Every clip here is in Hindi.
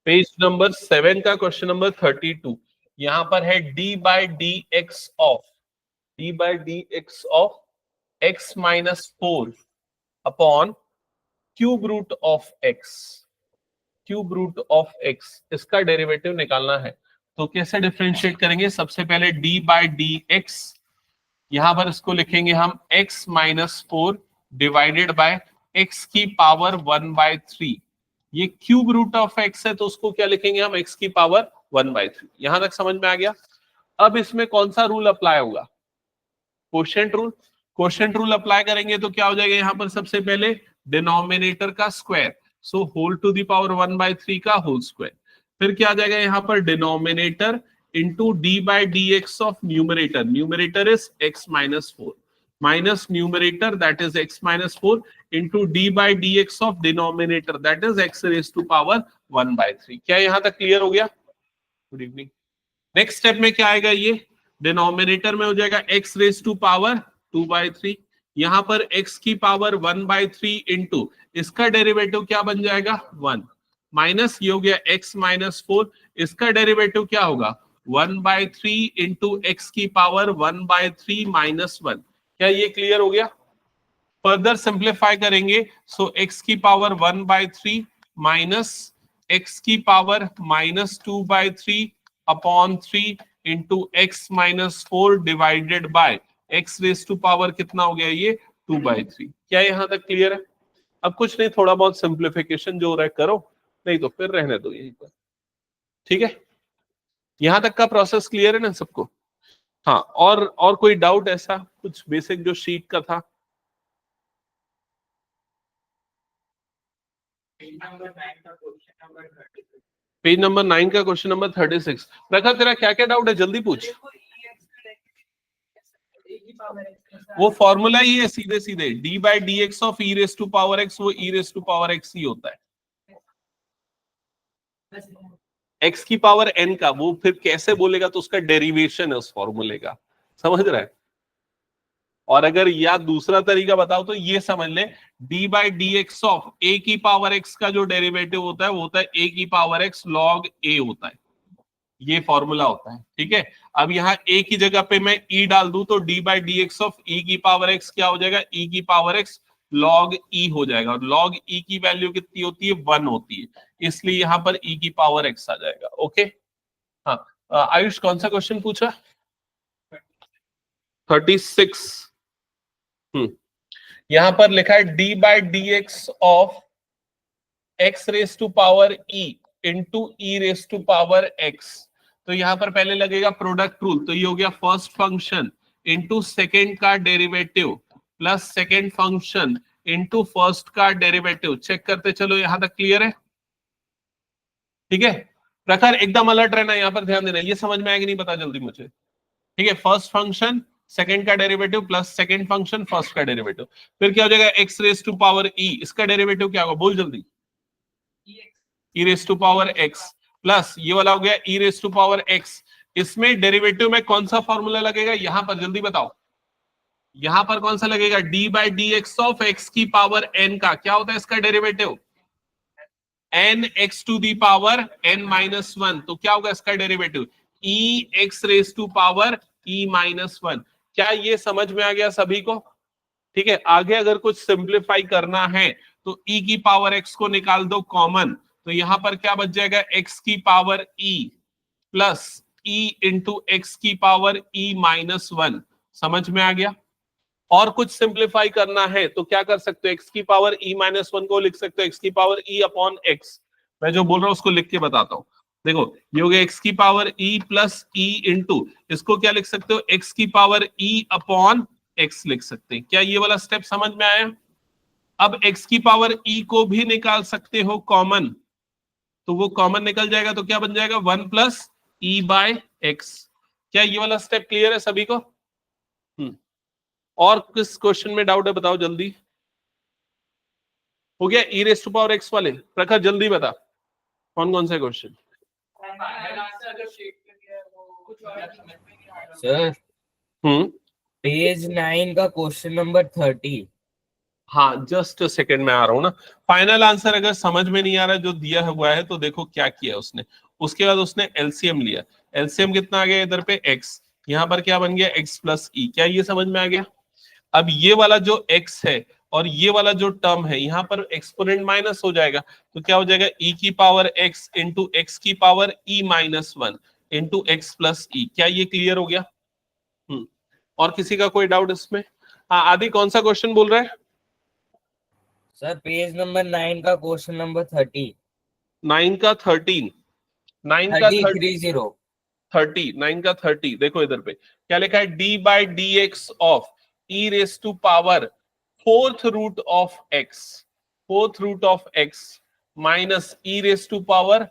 पेज नंबर 7 का क्वेश्चन नंबर 32 यहां पर है d by D x of x minus 4 upon cube root of x इसका डेरिवेटिव निकालना है। तो कैसे डिफरेंशिएट करेंगे? सबसे पहले डी बाई डी एक्स, यहां पर इसको लिखेंगे हम x minus 4 divided by x की पावर 1/3। ये क्यूब रूट ऑफ एक्स है तो उसको क्या लिखेंगे हम? एक्स की पावर 1/3। यहां तक समझ में आ गया? अब इसमें कौन सा रूल अप्लाई होगा? Quotient rule. Quotient rule apply करेंगे तो क्या हो जाएगा? यहां पर सबसे पहले डिनोमिनेटर का square, so whole to the power 1/3 का होल स्क्वायर। फिर क्या आ जाएगा? यहां पर denominator into d by D x of numerator, numerator is x minus 4 minus numerator that is x minus 4 into d by D x of denominator that is x raise to power 1/3। क्या यहां तक क्लियर हो गया? Good evening. नेक्स्ट स्टेप में क्या आएगा? ये डिनोमिनेटर में हो जाएगा x रेज टू पावर 2/3, यहां पर x की पावर 1/3 इंटू इसका डेरिवेटिव क्या बन जाएगा? 1 माइनस ये हो गया x माइनस 4, इसका डेरिवेटिव क्या होगा? 1/3 इंटू एक्स की पावर 1/3 माइनस 1। क्या ये क्लियर हो गया? फर्दर सिंप्लीफाई करेंगे, सो x की पावर 1/3 माइनस x की power minus 2/3 upon 3 into x minus 4 divided by x raise to power कितना हो गया? ये 2/3। क्या यहां तक क्लियर है? अब कुछ नहीं, थोड़ा बहुत सिंप्लीफिकेशन जो हो रहा है करो, नहीं तो फिर रहने दो यहीं पर। ठीक है, यहां तक का प्रोसेस क्लियर है ना सबको? हाँ, और कोई डाउट ऐसा कुछ बेसिक जो शीट का था? पेज नंबर 9 का क्वेश्चन नंबर 36। प्रखर तेरा क्या क्या डाउट है? जल्दी पूछ। वो फॉर्मूला ही है सीधे सीधे, d by D x of e raise to power x, वो e raise to power x ही होता है। एक्स की पावर एन का वो फिर कैसे बोलेगा तो उसका डेरिवेशन है उस फॉर्मूले का, समझ रहा है? और अगर या दूसरा तरीका बताओ तो ये समझ ले, D by D x of A की पावर एक्स का जो डेरिवेटिव होता है वो होता है ए की पावर एक्स लॉग ए होता है, ये फॉर्मूला होता है। ठीक है, अब यहाँ ए की जगह पे मैं ई डाल दूं तो D by D x of ई की पावर एक्स क्या हो जाएगा? ई की पावर एक्स लॉग ई हो जाएगा, और लॉग ई की वैल्यू कितनी होती है? 1 होती है, इसलिए यहाँ पर ई की पावर एक्स आ जाएगा। ओके, हाँ। आयुष कौन सा क्वेश्चन पूछा? 36। यहां पर लिखा है d by D x of x raise to power e into e raise to power x. तो यहां पर पहले लगेगा प्रोडक्ट रूल, तो ये हो गया फर्स्ट फंक्शन इंटू सेकेंड का derivative plus second function into first का डेरिवेटिव। चेक करते चलो, यहां तक क्लियर है? ठीक है प्रखर, एकदम अलर्ट रहना, यहां पर ध्यान देना, ये समझ में आएगा नहीं पता जल्दी मुझे। ठीक है, फर्स्ट फंक्शन सेकंड का derivative plus second function first का डेरिवेटिव, फिर क्या हो जाएगा? X raise to power E, इसका डेरिवेटिव क्या होगा? बोल जल्दी। E raise to power X plus ये वाला हो गया E raise to power X. इसमें डेरिवेटिव में कौन सा फॉर्मूला लगेगा यहां पर? जल्दी बताओ, यहां पर कौन सा लगेगा? D by D x of x की पावर एन का क्या होता है इसका derivative? N x to the power n minus 1, तो क्या होगा इसका derivative? E x raise to power e minus 1। क्या ये समझ में आ गया सभी को? ठीक है, आगे अगर कुछ सिंप्लीफाई करना है तो ई की पावर एक्स को निकाल दो कॉमन, तो यहां पर क्या बच जाएगा? एक्स की power E plus E into x की पावर ई माइनस 1। समझ में आ गया? और कुछ सिंप्लीफाई करना है तो क्या कर सकते हो? एक्स की पावर ई माइनस 1 को लिख सकते हो एक्स की पावर ई अपॉन एक्स। मैं जो बोल रहा हूं उसको लिख के बताता हूं। देखो, ये हो गया एक्स की power E plus E into, इसको क्या लिख सकते हो? एक्स की पावर ई अपॉन एक्स लिख सकते हैं। क्या ये वाला स्टेप समझ में आया? अब एक्स की पावर ई को भी निकाल सकते हो कॉमन, तो वो कॉमन निकल जाएगा तो क्या बन जाएगा? 1 प्लस ई बाय एक्स। क्या ये वाला स्टेप क्लियर है सभी को? और किस क्वेश्चन में डाउट है बताओ जल्दी। हो गया E raise to power x वाले? प्रखर जल्दी बता, कौन कौन से क्वेश्चन? सर पेज 9 का क्वेश्चन नंबर 30। हाँ जस्ट सेकंड में आ रहा हूँ ना। फाइनल आंसर अगर समझ में नहीं आ रहा जो दिया हुआ है तो देखो क्या किया उसने। उसके बाद उसने एलसीएम लिया। एलसीएम कितना आ गया इधर पे एक्स, यहाँ पर क्या बन गया एक्स प्लस ई। क्या ये समझ में आ गया? अब ये वाला जो x है और ये वाला जो टर्म है यहाँ पर एक्सपोनेंट माइनस हो जाएगा, तो क्या हो जाएगा e की पावर x इंटू एक्स की power e minus one into x plus e. क्या ये क्लियर हो गया? और किसी का कोई डाउट इसमें? हाँ आदि कौन सा क्वेश्चन बोल रहा है? सर पेज नंबर 9 का क्वेश्चन नंबर 30। 9 का 13। 9 का 30। 30। 9 का 30 देखो इधर पे क्या लिखा है, d by D x of e raise to power fourth root of x, fourth root of x minus e raise to power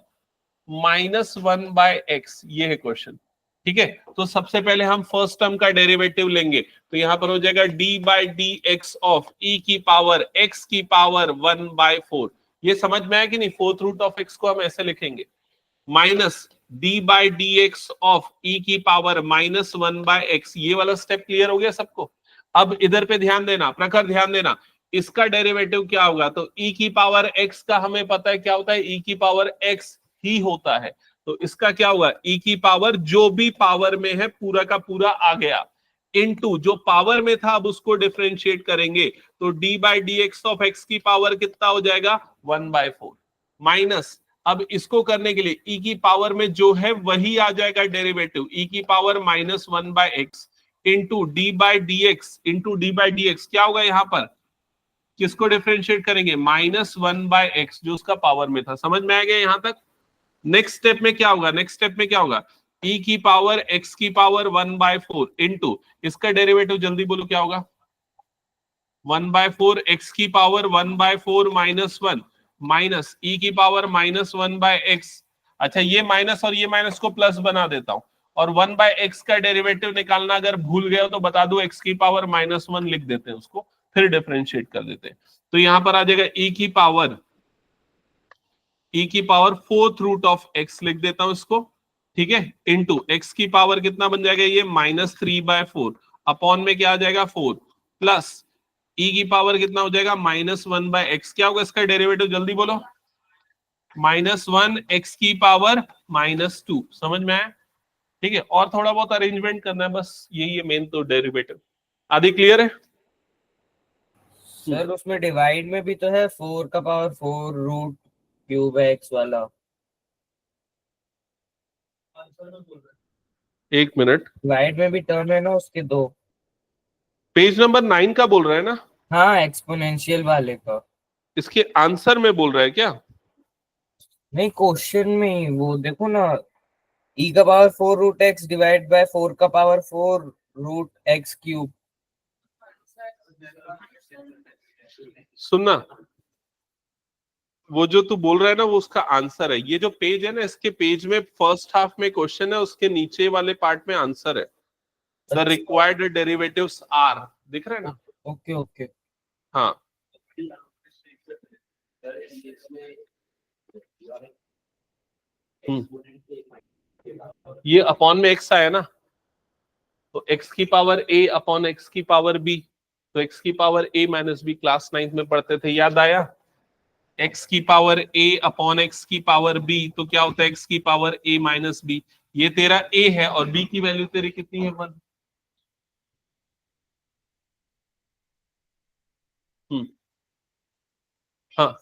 minus one by x. ये है क्वेश्चन। ठीक है, तो सबसे पहले हम फर्स्ट टर्म का डेरिवेटिव लेंगे, तो यहां पर हो जाएगा d by D x of ई की पावर एक्स की पावर वन बाय फोर। ये समझ में आया कि नहीं? फोर्थ रूट ऑफ एक्स को हम ऐसे लिखेंगे, minus d by D x of ई की power minus one by x. ये वाला स्टेप क्लियर हो गया सबको? अब इधर पे ध्यान देना, प्रखर ध्यान देना, इसका डेरिवेटिव क्या होगा? तो e की पावर x का हमें पता है क्या होता है, e की पावर x ही होता है। तो इसका क्या होगा, e की पावर जो भी पावर में है पूरा का पूरा आ गया, इनटू जो पावर में था अब उसको डिफरेंशिएट करेंगे, तो d by D x of x की पावर कितना हो जाएगा, वन बाय फोर, माइनस अब इसको करने के लिए e की पावर में जो है वही आ जाएगा डेरिवेटिव, e की power minus one by x into d by D x into d by D x. क्या होगा यहाँ पर, किसको डिफरेंशिएट करेंगे, माइनस वन बाय एक्स जो उसका पावर में था। समझ में आ गया यहाँ तक? नेक्स्ट स्टेप में क्या होगा, नेक्स्ट स्टेप में क्या होगा, e की पावर x की power one by four into इसका डेरिवेटिव जल्दी बोलो क्या होगा, वन बाय फोर एक्स की power one by four minus one minus e की power minus one by x. अच्छा ये माइनस और ये माइनस को प्लस बना देता हूं, और वन बाय एक्स का डेरिवेटिव निकालना अगर भूल गए हो तो बता दो, एक्स की पावर माइनस वन लिख देते हैं उसको, फिर डिफरेंशिएट कर देते हैं। तो यहां पर आ जाएगा ई की power fourth root of x लिख देता हूं इसको, ठीक है, इंटू एक्स की पावर कितना बन जाएगा ये minus three by four, upon में क्या आ जाएगा फोर, प्लस ई की पावर कितना हो जाएगा माइनस वन बाय एक्स। क्या होगा इसका डेरिवेटिव जल्दी बोलो, माइनस वन एक्स की पावर माइनस टू। समझ में आया? ठीक है, और थोड़ा बहुत अरेंजमेंट करना है बस, यही है मेन तो डेरिवेटिव। आदि क्लियर है? सर उसमें डिवाइड में भी तो है 4 का पावर 4 रूट क्यूब एक्स वाला। एक मिनट, डिवाइड में भी टर्म है ना उसके दो। पेज नंबर 9 का बोल रहा है ना? हाँ एक्सपोनेंशियल वाले का। इसके आंसर में बोल रहा है क्या? नहीं क्वेश्चन में ही वो देखो ना, ई का power 4 root x divide by 4 का पावर 4 रूट एक्स क्यूब। सुनना, वो जो तू बोल रहा है ना वो उसका आंसर है। ये जो पेज है ना, इसके पेज में फर्स्ट हाफ में क्वेश्चन है, उसके नीचे वाले पार्ट में आंसर है। द रिक्वायर्ड डेरिवेटिव्स आर, दिख रहा है ना? Okay okay. हाँ ये अपॉन में एक्स आया ना, तो एक्स की पावर ए अपॉन एक्स की पावर बी, तो एक्स की पावर ए माइनस बी क्लास 9 में पढ़ते थे, याद आया? एक्स की पावर ए अपॉन एक्स की पावर बी, तो क्या होता है एक्स की पावर ए माइनस बी। ये तेरा ए है और बी की वैल्यू तेरी कितनी है, वन। हाँ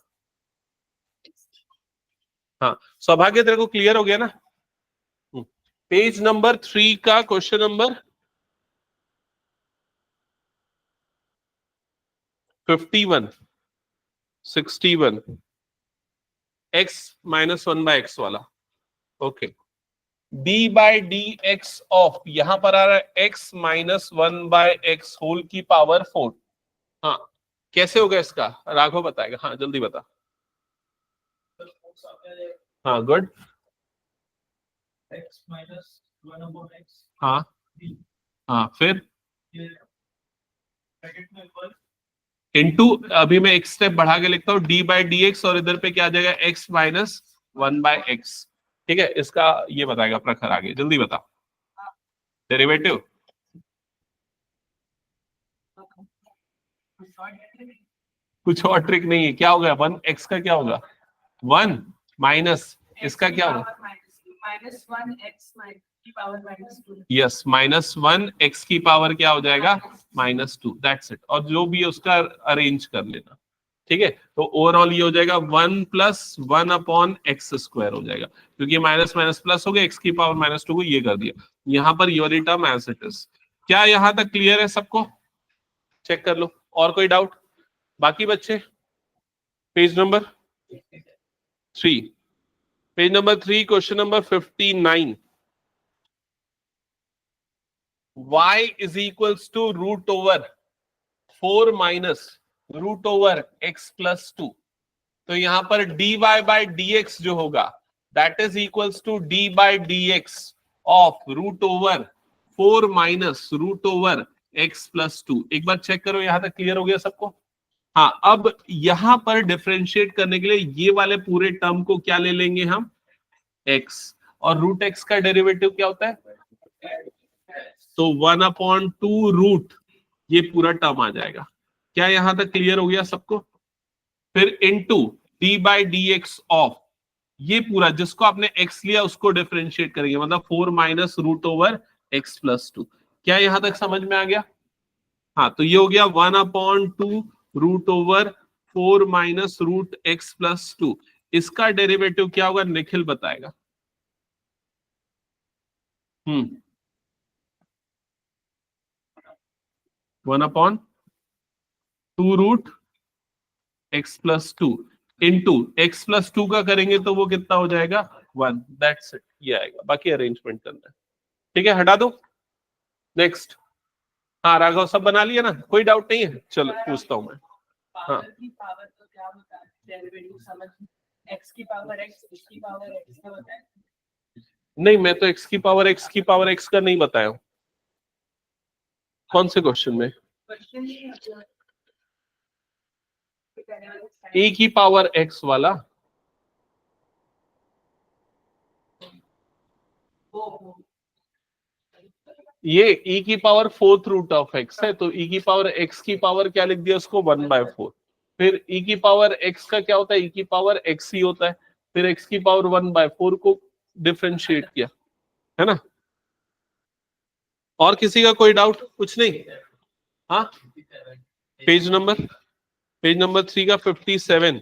हाँ, सौभाग्य तेरे को क्लियर हो गया ना? पेज नंबर 3 का question number 51 61 x minus one by x वाला। Okay, d by D x of, यहां पर आ रहा है x minus one by x whole की पावर फोर। हाँ कैसे होगा इसका, राघव बताएगा। हाँ जल्दी बता। हाँ गुड। हाँ हाँ फिर इनटू, अभी मैं एक स्टेप बढ़ा के लिखता हूँ, डी बाई डी एक्स और इधर पे क्या आ जाएगा x minus one by x. ठीक है, इसका ये बताएगा प्रखर, आगे जल्दी बता डेरिवेटिव। कुछ और ट्रिक नहीं है। क्या होगा 1x का क्या होगा 1 माइनस इसका क्या होगा यस -1 x की पावर क्या हो जाएगा -2 दैट्स इट। और जो भी है उसका अरेंज कर लेना, ठीक है। तो ओवरऑल ये हो जाएगा 1 + 1/x² हो जाएगा, क्योंकि माइनस माइनस प्लस हो गया, x की पावर -2 को ये कर दिया। यहां पर ये वाली टर्म एज इट इज। क्या यहां तक क्लियर है सबको? चेक कर लो। और कोई डाउट बाकी बच्चे? Page number 3, page number 3, question number 59। y is equals to √4 - √x + 2। तो यहां पर dy/dx जो होगा that is equals to d/dx of √4 - √x + 2। एक बार चेक करो, यहां तक क्लियर हो गया सबको? हाँ, अब यहां पर डिफरेंशिएट करने के लिए ये वाले पूरे टर्म को क्या ले लेंगे हम x, और √x का डेरिवेटिव क्या होता है तो 1/2 रूट ये पूरा टर्म आ जाएगा। क्या यहां तक क्लियर हो गया सबको? फिर इनटू d/dx ऑफ ये पूरा जिसको आपने x लिया उसको डिफरेंशिएट करेंगे, मतलब 4 - √x + 2। क्या यहां तक समझ में आ गया? हाँ, तो ये हो गया 1/2 √4 - √x + 2। इसका डेरिवेटिव क्या होगा निखिल बताएगा। 1/2 √x + 2 इंटू x + 2 का करेंगे तो वो कितना हो जाएगा 1। दैट्स इट, ये आएगा। बाकी अरेंजमेंट करना है, ठीक है, हटा दो। नेक्स्ट। हाँ राघव, सब बना लिया ना, कोई डाउट नहीं है? चलो पूछता हूं मैं। हाँ नहीं, मैं तो x की पावर x का नहीं बताया हूं। कौन से क्वेश्चन में? a की पावर x वाला। ये e की power 4th root of x है, तो e की पावर x की पावर क्या लिख दिया उसको 1/4। फिर e की पावर x का क्या होता है, e की पावर x ही होता है। फिर x की पावर 1/4 को डिफरेंशिएट किया, है ना। और किसी का कोई डाउट? कुछ नहीं? हाँ, पेज नंबर 3 का 57,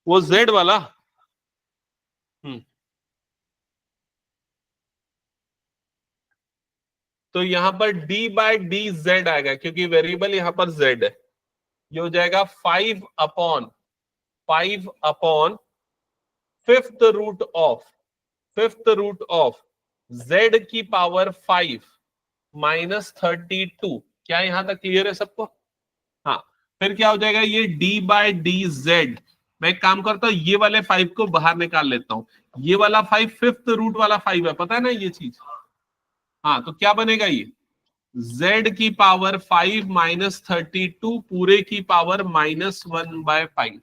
वो z वाला। तो यहां पर d/dz आएगा, क्योंकि वेरिएबल यहां पर z है। ये हो जाएगा 5/5 फिफ्थ रूट ऑफ z की पावर 5 -32। क्या यहां तक क्लियर है सबको? हाँ, फिर क्या हो जाएगा ये d/dz। मैं एक काम करता हूं, ये वाले 5 को बाहर निकाल लेता हूं। ये वाला 5 फिफ्थ रूट वाला 5 है, पता है ना ये चीज। हाँ, तो क्या बनेगा ये z की पावर 5 -32 पूरे की पावर -1/5।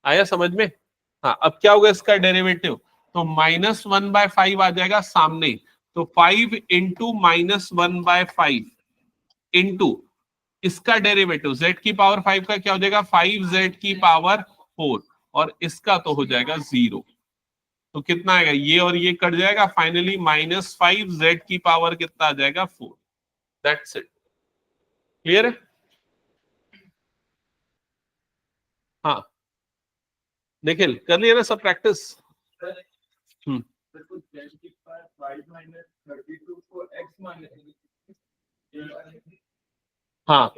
आया समझ में? हाँ, अब क्या होगा इसका डेरिवेटिव, तो -1/5 आ जाएगा सामने। तो 5 इंटू -1/5 इंटू इसका डेरिवेटिव z की पावर 5 का क्या हो जाएगा 5z की पावर 4, और इसका तो हो जाएगा 0। तो कितना आएगा, ये और ये कट जाएगा, फाइनली -5z की पावर कितना आ जाएगा 4। That's it. क्लियर है? हाँ निखिल, कर लिया ना सब प्रैक्टिस? हाँ।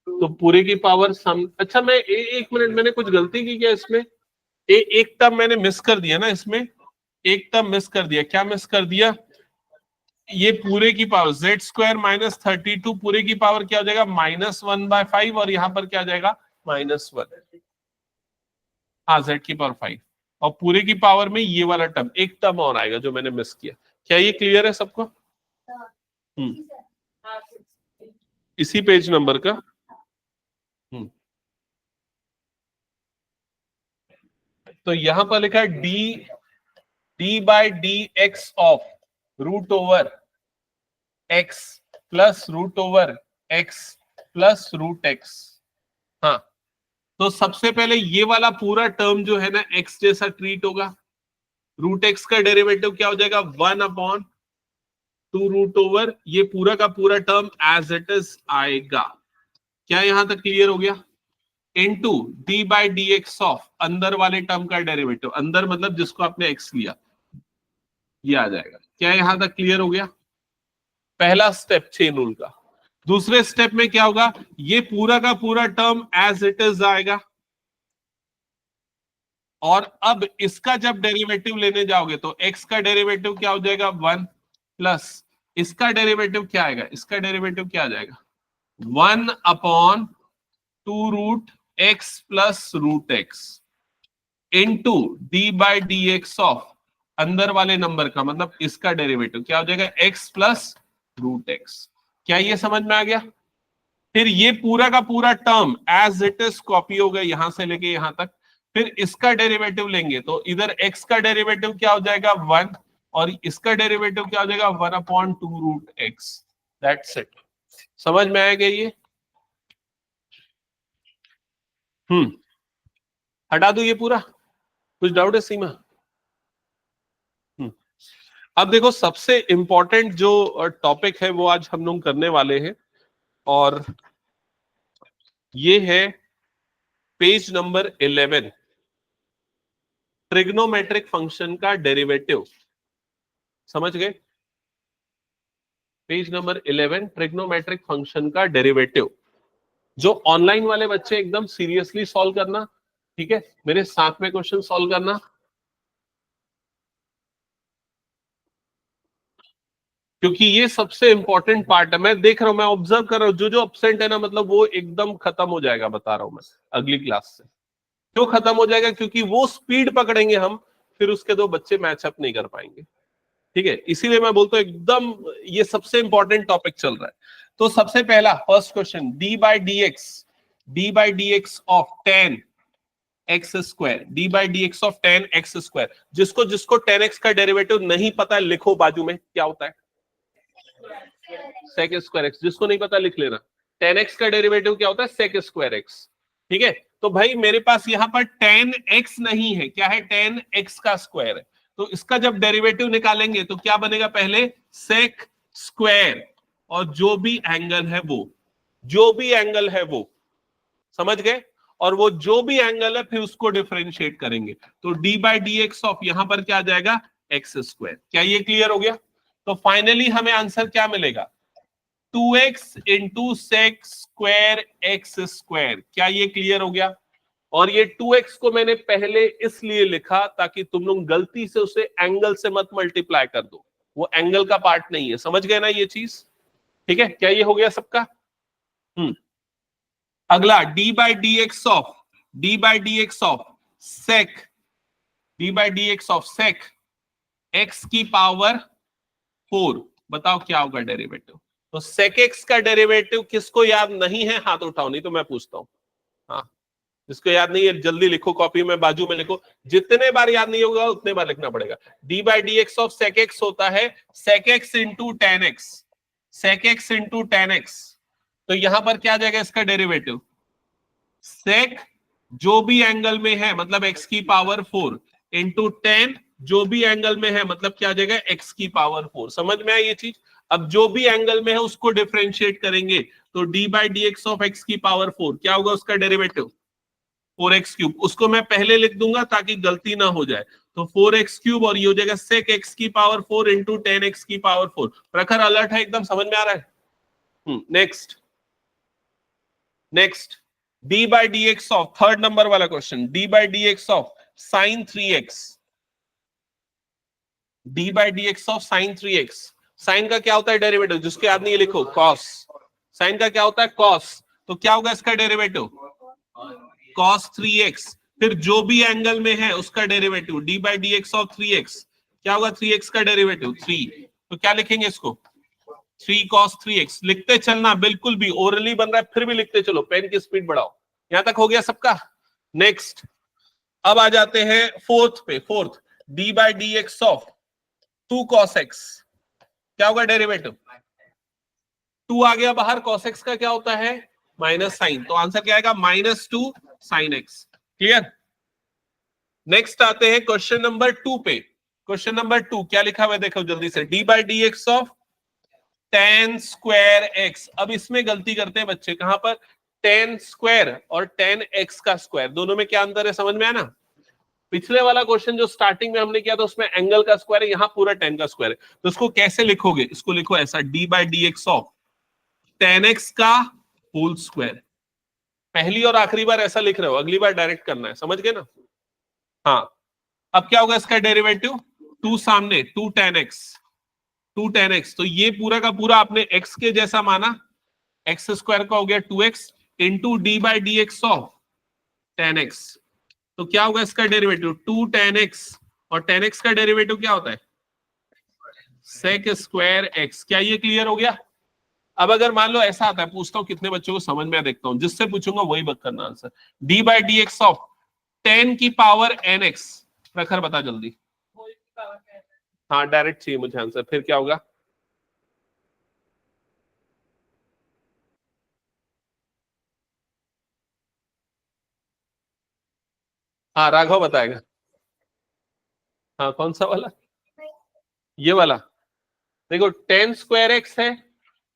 तो पूरे की पावर सम। अच्छा, मैं एक मिनट, मैंने कुछ गलती की क्या इसमें? एक टर्म मैंने मिस कर दिया ना इसमें, एक टर्म मिस कर दिया। क्या मिस कर दिया? ये पूरे की पावर z² - 32 पूरे की पावर क्या हो जाएगा -1/5, और यहां पर क्या आ जाएगा -1। हाँ, z की पावर 5, और पूरे की पावर में ये वाला टर्म, एक टर्म और आएगा जो मैंने मिस किया। क्या ये क्लियर है सबको? इसी पेज नंबर का। तो यहां पर लिखा है d/dx of √4 x plus root over x plus root x. हाँ, तो सबसे पहले ये वाला पूरा टर्म जो है ना एक्स जैसा ट्रीट होगा। रूट एक्स का डेरिवेटिव क्या हो जाएगा 1/2 रूट ओवर ये पूरा का पूरा टर्म एज इट इज आएगा। क्या यहां तक क्लियर हो गया? Into D by D x of अंदर वाले टर्म का डेरिवेटिव, अंदर मतलब जिसको आपने एक्स लिया, ये आ जाएगा। क्या यहां तक क्लियर हो गया? पहला स्टेप चेन रूल का। दूसरे स्टेप में क्या होगा, ये पूरा का पूरा टर्म एज इट इज आएगा, और अब इसका जब डेरिवेटिव लेने जाओगे तो x का डेरिवेटिव क्या हो जाएगा 1 प्लस इसका डेरिवेटिव क्या आएगा, इसका डेरिवेटिव क्या आ जाएगा 1/2 root x plus root x into d by D x of अंदर वाले नंबर का मतलब इसका डेरिवेटिव क्या हो जाएगा x प्लस रूट एक्स। क्या ये समझ में आ गया? फिर ये पूरा का पूरा term as it is copy हो गया यहां से लेके यहां तक। फिर इसका डेरिवेटिव लेंगे तो इधर x का डेरिवेटिव क्या हो जाएगा 1 और इसका डेरिवेटिव क्या हो जाएगा 1/2 रूट एक्स। That's it. समझ में आएगा ये? हटा दो ये पूरा, कुछ डाउट है सीमा? अब देखो सबसे इंपॉर्टेंट जो टॉपिक है वो आज हम लोग करने वाले हैं, और ये है पेज नंबर 11, ट्रिग्नोमेट्रिक फंक्शन का डेरिवेटिव। समझ गए? पेज नंबर 11 ट्रिग्नोमेट्रिक फंक्शन का डेरिवेटिव, जो ऑनलाइन वाले बच्चे एकदम सीरियसली सॉल्व करना, ठीक है? मेरे साथ में क्वेश्चन सॉल्व करना। क्योंकि ये सबसे इंपॉर्टेंट पार्ट है। मैं देख रहा हूं, मैं ऑब्जर्व कर रहा हूं, जो जो अपसेंट है ना मतलब वो एकदम खत्म हो जाएगा, बता रहा हूं मैं अगली क्लास से। क्यों खत्म हो जाएगा? क्योंकि वो स्पीड पकड़ेंगे हम, फिर उसके दो बच्चे मैचअप नहीं कर पाएंगे, ठीक है? इसीलिए मैं बोलता हूं एकदम ये सबसे इंपॉर्टेंट टॉपिक चल रहा है। तो सबसे पहला first question, d by D x of 10x square, D by D x of 10x square. जिसको जिसको 10x का डेरिवेटिव नहीं पता लिखो बाजू में क्या होता है, सेक स्क्वायर एक्स। जिसको नहीं पता लिख लेना, 10x का डेरिवेटिव क्या होता है सेक स्क्वायर एक्स, ठीक है? तो भाई मेरे पास यहां पर 10x नहीं है, क्या है 10x का स्क्वायर है। तो इसका जब डेरिवेटिव निकालेंगे तो क्या बनेगा, पहले सेक स्क्वायर और जो भी एंगल है वो, जो भी एंगल है वो, समझ गए? और वो जो भी एंगल है फिर उसको डिफरेंशिएट करेंगे तो D by D x of यहां पर क्या आ जाएगा एक्स स्क्वायर। क्या ये क्लियर हो गया? तो फाइनली हमें आंसर क्या मिलेगा 2x into sec square x square. क्या ये क्लियर हो गया? और ये 2x को मैंने पहले इसलिए लिखा ताकि तुम लोग गलती से उसे एंगल से मत मल्टीप्लाई कर दो, वो एंगल का पार्ट नहीं है। समझ गए ना ये चीज? ठीक है, क्या ये हो गया सबका? अगला d by D x of sec, d by D x of sec x की पावर 4। बताओ क्या होगा डेरिवेटिव? तो सेक एक्स का डेरिवेटिव किसको याद नहीं है हाथ उठाओ, नहीं तो मैं पूछता हूं। हाँ, जिसको याद नहीं है जल्दी लिखो, कॉपी में बाजू में लिखो। जितने बार याद नहीं होगा उतने बार लिखना पड़ेगा। D by D x of sec x होता है sec x into tan x, sec x into tan x. तो यहां पर क्या आ जाएगा इसका डेरिवेटिव सेक जो भी एंगल में है मतलब एक्स की पावर 4 इंटू 10 जो भी एंगल में है मतलब क्या आ जाएगा एक्स की पावर 4। समझ में आई ये चीज? अब जो भी एंगल में है उसको डिफरेंशिएट करेंगे तो D by D x of x की पावर 4 क्या होगा उसका डेरिवेटिव 4x क्यूब। उसको मैं पहले लिख दूंगा ताकि गलती ना हो जाए। तो 4x क्यूब और ये हो जाएगा सेक एक्स की पावर 4 इंटू 10x की पावर 4। प्रखर अलर्ट है एकदम, समझ में आ रहा है? Next d by D x of, third number वाला question, d by D x of sine 3x, d by D x of sine 3x। Sine का क्या होता है डेरिवेटिव? जिसके याद नहीं लिखो कॉस। साइन का क्या होता है कॉस। तो क्या होगा इसका डेरिवेटिव cos 3x। फिर जो भी एंगल में है उसका derivative D by D x of 3x। क्या होगा 3x का डेरिवेटिव 3। तो क्या लिखेंगे इसको 3 cos 3x। लिखते चलना, बिल्कुल भी ओरली बन रहा है फिर भी लिखते चलो, पेन की स्पीड बढ़ाओ। यहां तक हो गया सबका? नेक्स्ट अब आ जाते हैं फोर्थ पे। Fourth D by D x of 2 cos x। क्या होगा डेरिवेटिव 2 आ गया बाहर, cos x का क्या होता है माइनस साइन, तो आंसर क्या आएगा -2 sin x। क्लियर। नेक्स्ट आते हैं क्वेश्चन नंबर 2 पे। क्वेश्चन नंबर 2 क्या लिखा हुआ है देखो जल्दी से, D by D x of tan square x। अब इसमें गलती करते हैं बच्चे, कहां पर, tan स्क्वायर और tan x का स्क्वायर, दोनों में क्या अंतर है समझ में आया ना। पिछले वाला क्वेश्चन जो स्टार्टिंग में हमने किया था उसमें एंगल का स्क्वायर है, यहाँ पूरा tan का स्क्वायर है। तो इसको कैसे लिखोगे, इसको लिखो ऐसा, D by D x of tan x का होल स्क्वायर। पहली और आखिरी बार ऐसा लिख रहे हो, अगली बार डायरेक्ट करना है, समझ गए ना। हाँ, अब क्या होगा इसका डेरिवेटिव, 2 सामने 2 tan x, 2 tan x, तो ये पूरा का पूरा आपने x के जैसा माना, x स्क्वायर का हो गया 2x into d by D x of tan x। तो क्या होगा इसका डेरिवेटिव 2 tan x, और tan x का डेरिवेटिव क्या होता है sec स्क्वायर x। क्या ये क्लियर हो गया। अब अगर मान लो ऐसा आता है, पूछता हूं कितने बच्चों को समझ में आ, देखता हूं, जिससे पूछूंगा वही बात करना answer. D by D x of 10 की पावर nx, प्रखर बता जल्दी। हाँ डायरेक्ट चाहिए मुझे आंसर, फिर क्या होगा, हाँ राघव बताएगा। हाँ कौन सा वाला, ये वाला। देखो 10 स्क्वायर एक्स है,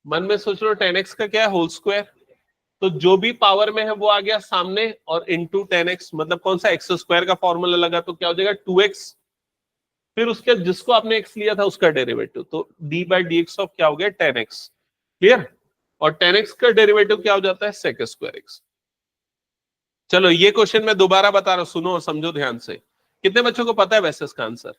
मन में सोच लो 10x का क्या है होल स्क्वायर, तो जो भी पावर में है वो आ गया सामने, और इंटू 10x, मतलब कौन सा एक्स स्क्वायर का फॉर्मूला लगा तो क्या हो जाएगा 2x, फिर उसके जिसको आपने x लिया था उसका डेरिवेटिव, तो d by D x of क्या हो गया 10x। क्लियर। और 10x का डेरिवेटिव क्या हो जाता है सेक स्क्वायर x। चलो ये क्वेश्चन मैं दोबारा बता रहा हूं, सुनो और समझो ध्यान से। कितने बच्चों को पता है वैसे इसका आंसर,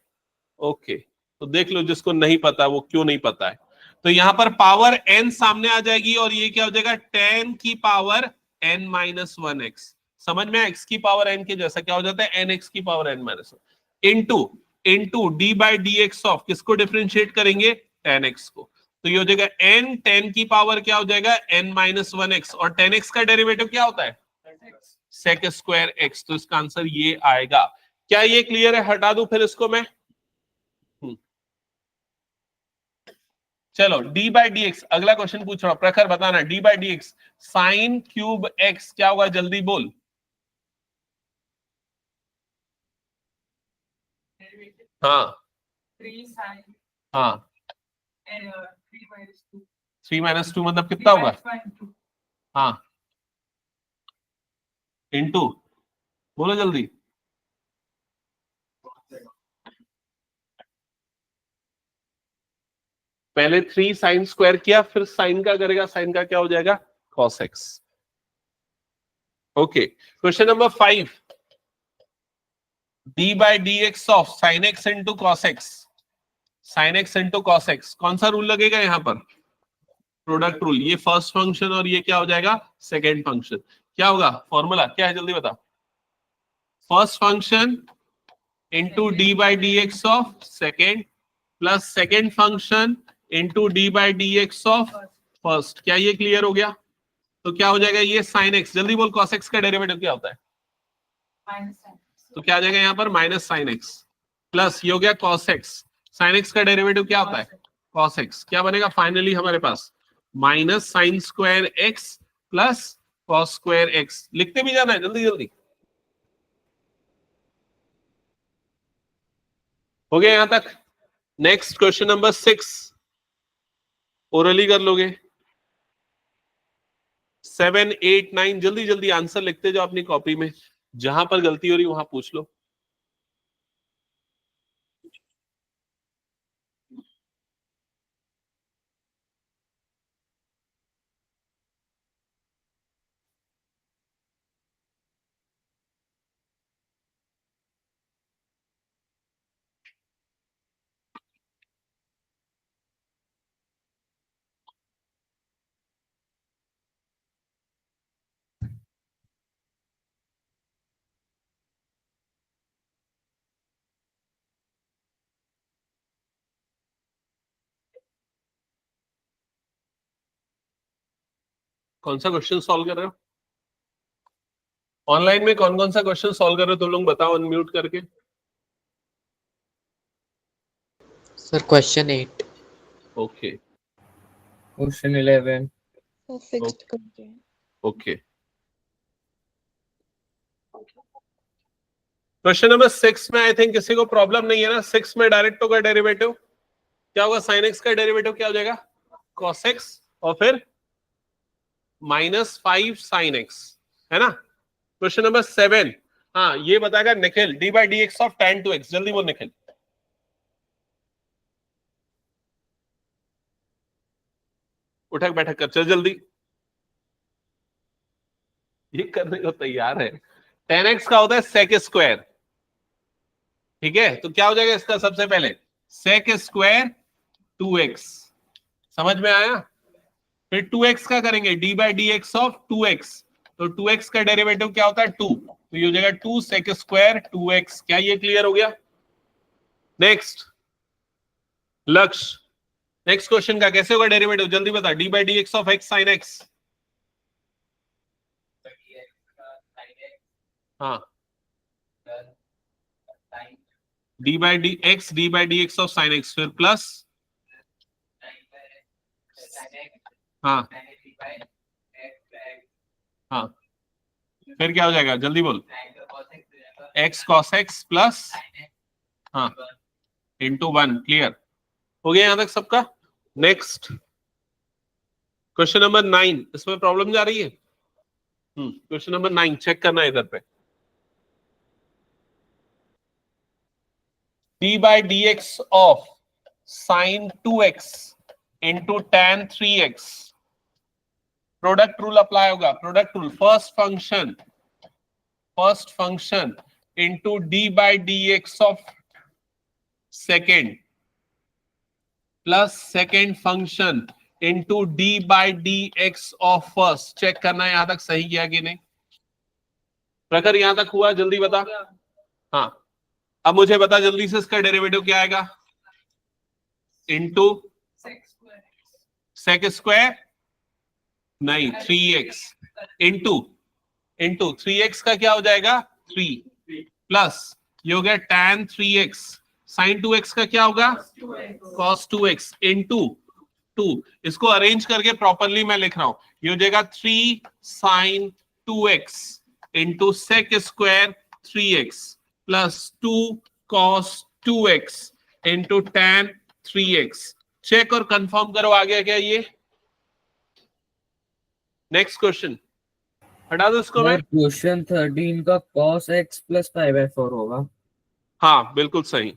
ओके, तो देख लो जिसको नहीं पता वो क्यों नहीं पता है। तो यहां पर पावर n सामने आ जाएगी, और ये क्या हो जाएगा 10 की पावर n माइनस 1x। समझ में, x की पावर n के जैसा क्या हो जाता है nx की power n minus 1 into d by D x of, किसको डिफरेंशिएट करेंगे tan x को, तो ये हो जाएगा n 10 की पावर क्या हो जाएगा n माइनस 1x, और tan x का डेरिवेटिव क्या होता है सेक स्क्वायर x। तो इसका आंसर ये आएगा। क्या ये क्लियर है, हटा दूं फिर इसको मैं। चलो डी बाई डी एक्स, अगला क्वेश्चन पूछ रहा हूं, प्रखर बताना, D by D x sine cube x क्या होगा, जल्दी बोल। हाँ हाँ, 3 - 2 मतलब कितना होगा, हाँ इंटू, बोलो जल्दी। पहले 3 साइन स्क्वायर किया, फिर साइन का करेगा, साइन का क्या हो जाएगा cos x. Okay, question number 5, D by D x of sine x into cos x, sine x into cos x, कौन सा रूल लगेगा यहाँ पर, प्रोडक्ट रूल। ये फर्स्ट फंक्शन और ये क्या हो जाएगा सेकेंड फंक्शन। क्या होगा फॉर्मूला, क्या है जल्दी बता। First function into d by D x of second, plus second function into d by D x of first. क्या ये क्लियर हो गया। तो क्या हो जाएगा ये साइन एक्स, जल्दी बोल, कॉस एक्स का डेरिवेटिव क्या होता है, तो क्या आ जाएगा यहाँ पर माइनस साइन एक्स, प्लस ये हो गया कॉस एक्स, साइन एक्स का डेरिवेटिव क्या होता है कॉस एक्स। क्या बनेगा फाइनली हमारे पास minus sine square x plus cos square x. लिखते भी जाना है जल्दी जल्दी। हो गया यहां तक। नेक्स्ट क्वेश्चन नंबर 6, ओरली कर लोगे। 7, 8, 9 जल्दी जल्दी आंसर लिखते जाओ अपनी कॉपी में, जहां पर गलती हो रही वहां पूछ लो। कौन सा क्वेश्चन सॉल्व कर रहे हो ऑनलाइन में, कौन कौन सा क्वेश्चन सॉल्व कर रहे हो तुम लोग बताओ अनम्यूट करके। Sir question 8। Okay, question 11। वो फिक्स्ड करके है। ओके, क्वेश्चन नंबर 6 में आई थिंक किसी को प्रॉब्लम नहीं है ना। 6 में डायरेक्ट होगा डेरिवेटिव, क्या होगा? साइन एक्स का डेरिवेटिव क्या हो जाएगा? कॉस एक्स, और फिर -5 साइन एक्स, है ना। क्वेश्चन नंबर 7, हाँ ये बताएगा Nikhil, D by D x of tan 2x। जल्दी बोल निखिल। उठक बैठक कर, चल जल्दी, ये करने को तैयार है। tan x का होता है sec स्क्वायर, ठीक है, तो क्या हो जाएगा इसका? सबसे पहले sec स्क्वायर 2x, समझ में आया। फिर 2x का करेंगे, D by D x of 2x, तो 2x का डेरिवेटिव क्या होता है? 2, तो ये हो जाएगा 2 sec स्क्वायर 2x। क्या ये क्लियर हो गया? नेक्स्ट लक्ष्य, नेक्स्ट क्वेश्चन का कैसे होगा डेरिवेटिव? जल्दी बता। D by D x of x sine x, हाँ, d by D x of sine x, फिर प्लस, हाँ हाँ, फिर क्या हो जाएगा? जल्दी बोल। एक्स कॉस एक्स प्लस, हाँ, इंटू 1। क्लियर हो गया यहां तक सबका? नेक्स्ट क्वेश्चन नंबर 9, इसमें प्रॉब्लम जा रही है। क्वेश्चन नंबर 9 चेक करना है इधर पे। D by D x of sine 2x into tan 3x, product rule apply होगा। Product rule, first function into d by D x of second plus second function into d by D x of first. Check करना है यहां तक सही किया कि नहीं। प्रखर यहां तक हुआ? जल्दी बता। हाँ, अब मुझे बता जल्दी से, इसका डेरिवेटिव क्या आएगा? इंटू सेक स्क्वायर, नहीं 3x, इंटू इंटू 3x का क्या हो जाएगा? 3 प्लस ये हो गया tan 3x, sin 2x का क्या होगा? cos 2x into 2। इसको अरेंज करके प्रॉपरली मैं लिख रहा हूं, ये हो जाएगा 3 sin 2x into sec square 3x plus 2 cos 2x into tan 3x। Check और कंफर्म करो, आ गया क्या ये? नेक्स्ट क्वेश्चन, हटा दो इसको मैं। क्वेश्चन 13 का cos x प्लस 5/4 होगा। हाँ बिल्कुल सही।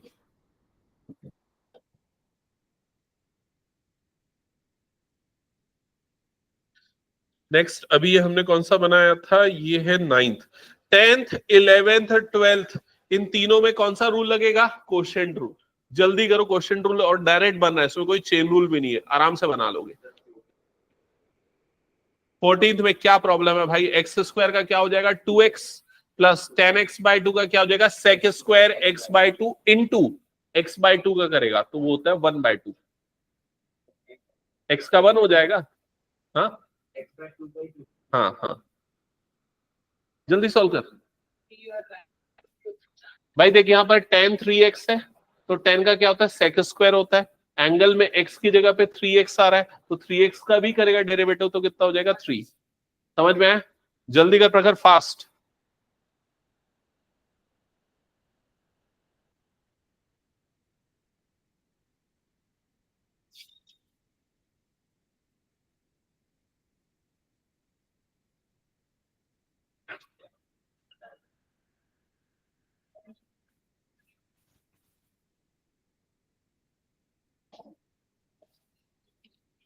नेक्स्ट, अभी ये हमने कौन सा बनाया था? ये है 9th, 10th, 11th, 12th, इन तीनों में कौन सा रूल लगेगा? Quotient rule. जल्दी करो, क्वोशिएंट रूल, और डायरेक्ट बन रहा है, इसमें कोई चेन रूल भी नहीं है, आराम से बना लोगे। 14th में क्या प्रॉब्लम है भाई? एक्स स्क्वायर का क्या हो जाएगा? 2x plus tan x by 2 का क्या हो जाएगा? sec square x by 2 into x by 2 का करेगा तो वो होता है 1/2। x का 1 हो जाएगा। हाँ हाँ हाँ, जल्दी सॉल्व कर भाई। देख यहाँ पर tan 3x है, तो tan का क्या होता है? sec स्क्वायर होता है। एंगल में x की जगह पे 3x आ रहा है, तो 3x का भी करेगा डेरिवेटिव, तो कितना हो जाएगा? 3। समझ में आया? जल्दी कर प्रखर, फास्ट।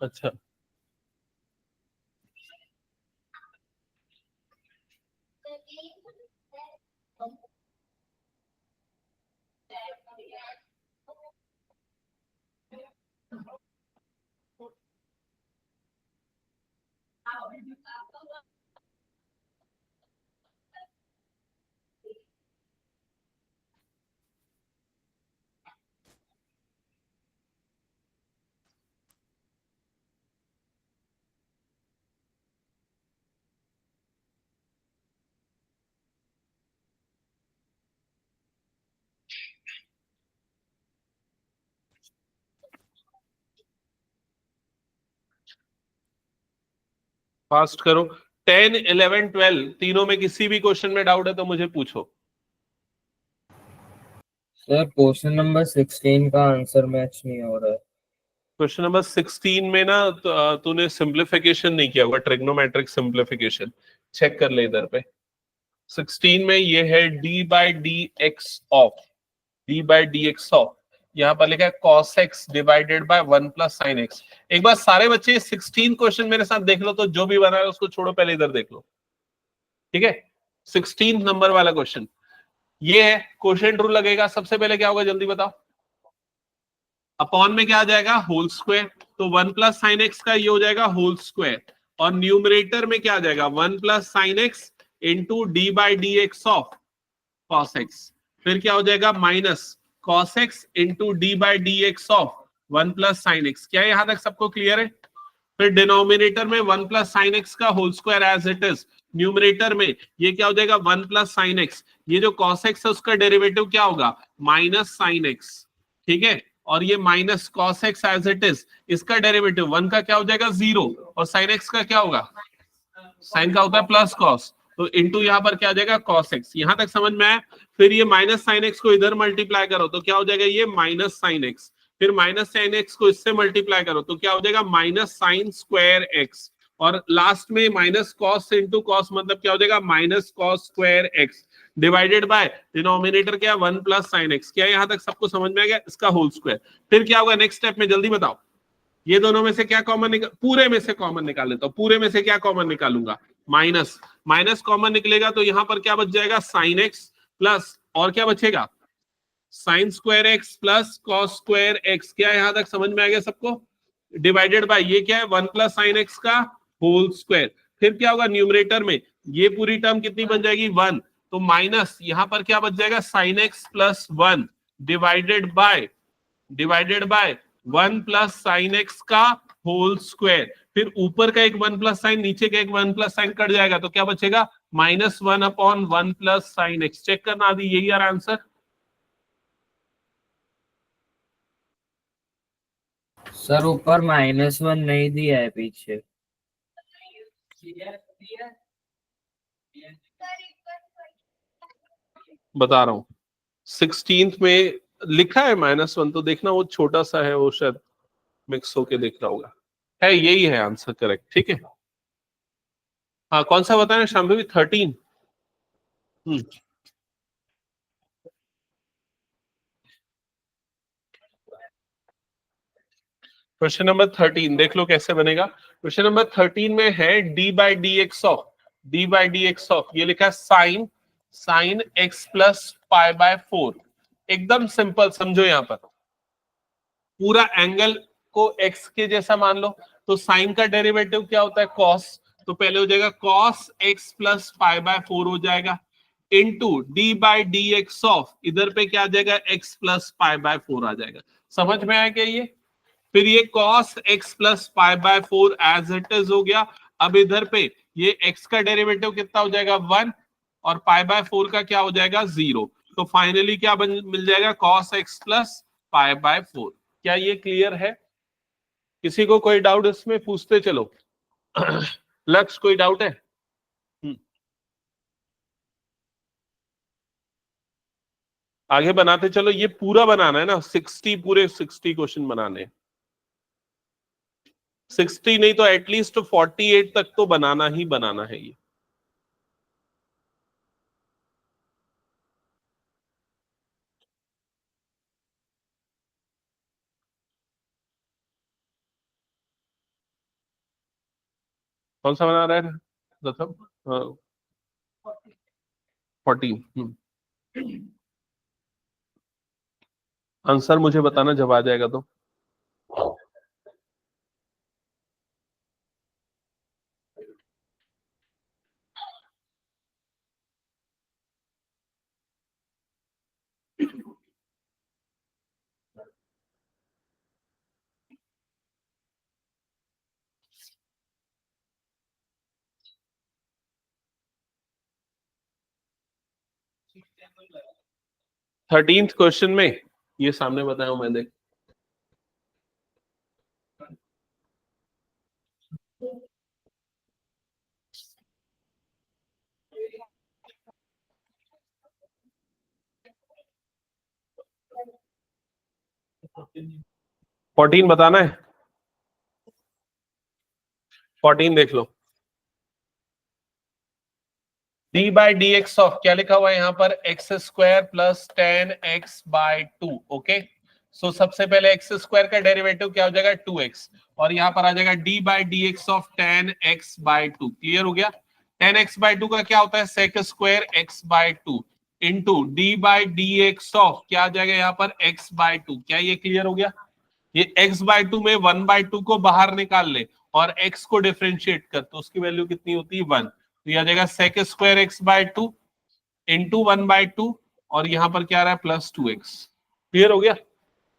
अच्छा, फास्ट करो। 10, 11, 12 तीनों में किसी भी क्वेश्चन में डाउट है तो मुझे पूछो। सर क्वेश्चन नंबर 16 का आंसर मैच नहीं हो रहा है। क्वेश्चन नंबर 16 में ना तूने सिंप्लीफिकेशन नहीं किया होगा, ट्रिग्नोमेट्रिक सिंप्लीफिकेशन। चेक कर ले इधर पे। 16 में ये है d by D x of, d by D x of, यहाँ पर लिखा है cos x divided by 1 plus sine x. एक बार सारे बच्चे 16 क्वेश्चन मेरे साथ देख लो, तो जो भी बना है उसको छोड़ो, पहले इधर देख लो, ठीक है। 16 नंबर वाला क्वेश्चन ये है। क्वेश्चन रूल लगेगा, सबसे पहले क्या होगा जल्दी बताओ। अपॉन में क्या आ जाएगा, होल स्क्वायर, तो 1 प्लस साइन एक्स का ये हो जाएगा होल स्क्वायर, और न्यूमरेटर में क्या आ जाएगा 1 plus sine x into d by D x of cos x. फिर क्या हो जाएगा minus cos x into d by D x of 1 plus sine x. क्या यहां तक सबको क्लियर है? फिर डिनोमिनेटर में 1 प्लस साइन एक्स का whole square as it is, numerator में ये क्या हो जाएगा 1 प्लस साइन एक्स, ये जो कॉस एक्स है उसका डेरिवेटिव क्या होगा माइनस साइन एक्स, ठीक है। और ये minus cos x as it is, इसका डेरिवेटिव 1 का क्या हो जाएगा 0, और साइन एक्स का क्या होगा, साइन का होता है प्लस कॉस, तो इंटू यहाँ पर क्या आ जाएगा कॉस एक्स। यहां तक समझ में आया? फिर ये माइनस साइन एक्स को इधर मल्टीप्लाई करो तो क्या हो जाएगा ये माइनस साइन एक्स, फिर माइनस साइन एक्स को इससे मल्टीप्लाई करो तो क्या हो जाएगा माइनस साइन स्क्वायर एक्स, और लास्ट में माइनस कॉस इंटू कॉस मतलब क्या हो जाएगा minus cos square x, divided by denominator क्या 1 प्लस साइन एक्स। क्या यहां तक सबको समझ में आ गया? इसका होल स्क्वायर। फिर क्या होगा नेक्स्ट स्टेप में, जल्दी बताओ। ये दोनों में से क्या कॉमन निकाल, पूरे में से कॉमन निकाल लेता हूं। पूरे में से क्या कॉमन निकालूंगा, माइनस, माइनस कॉमन निकलेगा तो यहां पर क्या बच जाएगा साइन एक्स प्लस, और क्या बचेगा sign square x plus cos square x. क्या यहां तक समझ में आ गया सबको? डिवाइडेड बाय ये क्या है 1 प्लस साइन एक्स का होल स्क्वायर। फिर क्या होगा न्यूमरेटर में ये पूरी टर्म कितनी बन जाएगी 1, तो माइनस यहां पर क्या बच जाएगा sign x plus 1 divided by 1 plus sine x का होल स्क्वायर। फिर ऊपर का एक 1 प्लस साइन, नीचे का एक 1 प्लस साइन कट जाएगा तो क्या बचेगा minus 1 upon 1 plus sine x. Check करना आदि, यही यार आंसर। सर ऊपर -1 नहीं दिया है पीछे। बता रहा हूं 16th में लिखा है -1, तो देखना वो छोटा सा है, वो शायद मिक्स होके दिख रहा होगा। है यही है आंसर करेक्ट, ठीक है। हाँ कौन सा बताना शाम्भवी? 13। क्वेश्चन नंबर 13 देख लो कैसे बनेगा। क्वेश्चन नंबर 13 में है d by D x of, d by D x of, ये लिखा है sine, sine x plus pi by 4। एकदम सिंपल समझो, यहां पर पूरा एंगल को एक्स के जैसा मान लो, तो साइन का डेरिवेटिव क्या होता है कॉस, तो पहले हो जाएगा cos x plus pi by 4 हो जाएगा, into d by D x of, इधर पे क्या आ जाएगा एक्स प्लस पाई बाय 4 आ जाएगा। समझ में आया क्या ये? फिर ये cos x plus pi by 4 as it is हो गया। अब इधर पे ये x का डेरिवेटिव कितना हो जाएगा 1, और पाई बाय 4 का क्या हो जाएगा 0, तो फाइनली क्या मिल जाएगा cos x plus pi by 4। क्या ये क्लियर है? किसी को कोई डाउट इसमें पूछते चलो। लक्ष्य कोई डाउट है? आगे बनाते चलो, ये पूरा बनाना है ना, 60 पूरे 60 क्वेश्चन बनाने हैं। 60 नहीं तो एटलीस्ट 48 तक तो बनाना ही बनाना है ये। कौन सा बना रहा है प्रथम? हाँ 14। आंसर मुझे बताना जब आ जाएगा तो। थर्टींथ क्वेश्चन में ये सामने बताया हूं मैंने। 14 बताना है, 14 देख लो। D by D x of क्या लिखा हुआ है यहाँ पर, x square plus 10x/2। Okay, so सबसे पहले एक्स स्क्वायर का डेरिवेटिव क्या हो जाएगा 2x, और यहाँ पर आ जाएगा d by D x of 10x/2। Clear हो गया। 10x/2 का क्या होता है, sec square x/2 into d by D x of क्या आ जाएगा यहाँ पर x/2। क्या ये क्लियर हो गया। ये x/2 में 1/2 को बाहर निकाल ले और x को डिफरेंशिएट कर, तो उसकी वैल्यू कितनी होती है 1। तो ये आ जाएगा सेक स्क्वायर x/2 इंटू 1/2, और यहां पर क्या आ रहा है प्लस 2x। क्लियर हो गया।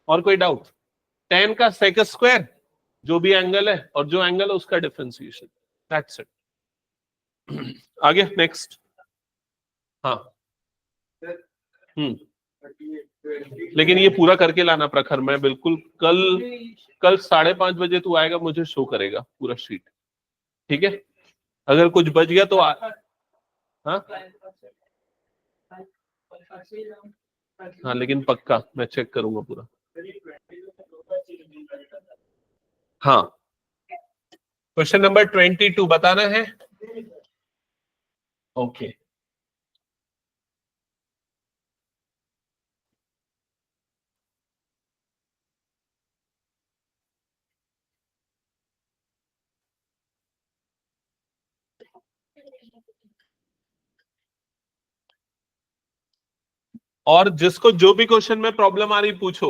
और कोई डाउट। 10 का सेक स्क्वायर जो भी एंगल है और जो एंगल है उसका डिफरेंशिएशन, दैट्स इट। आगे नेक्स्ट। हाँ लेकिन ये पूरा करके लाना प्रखर, मैं बिल्कुल कल 5:30 बजे तू आएगा, मुझे शो करेगा पूरा शीट, ठीक है। अगर कुछ बच गया तो हाँ हाँ, लेकिन पक्का मैं चेक करूंगा पूरा। हाँ, क्वेश्चन नंबर 22 बताना है। ओके और जिसको जो भी क्वेश्चन में प्रॉब्लम आ रही पूछो,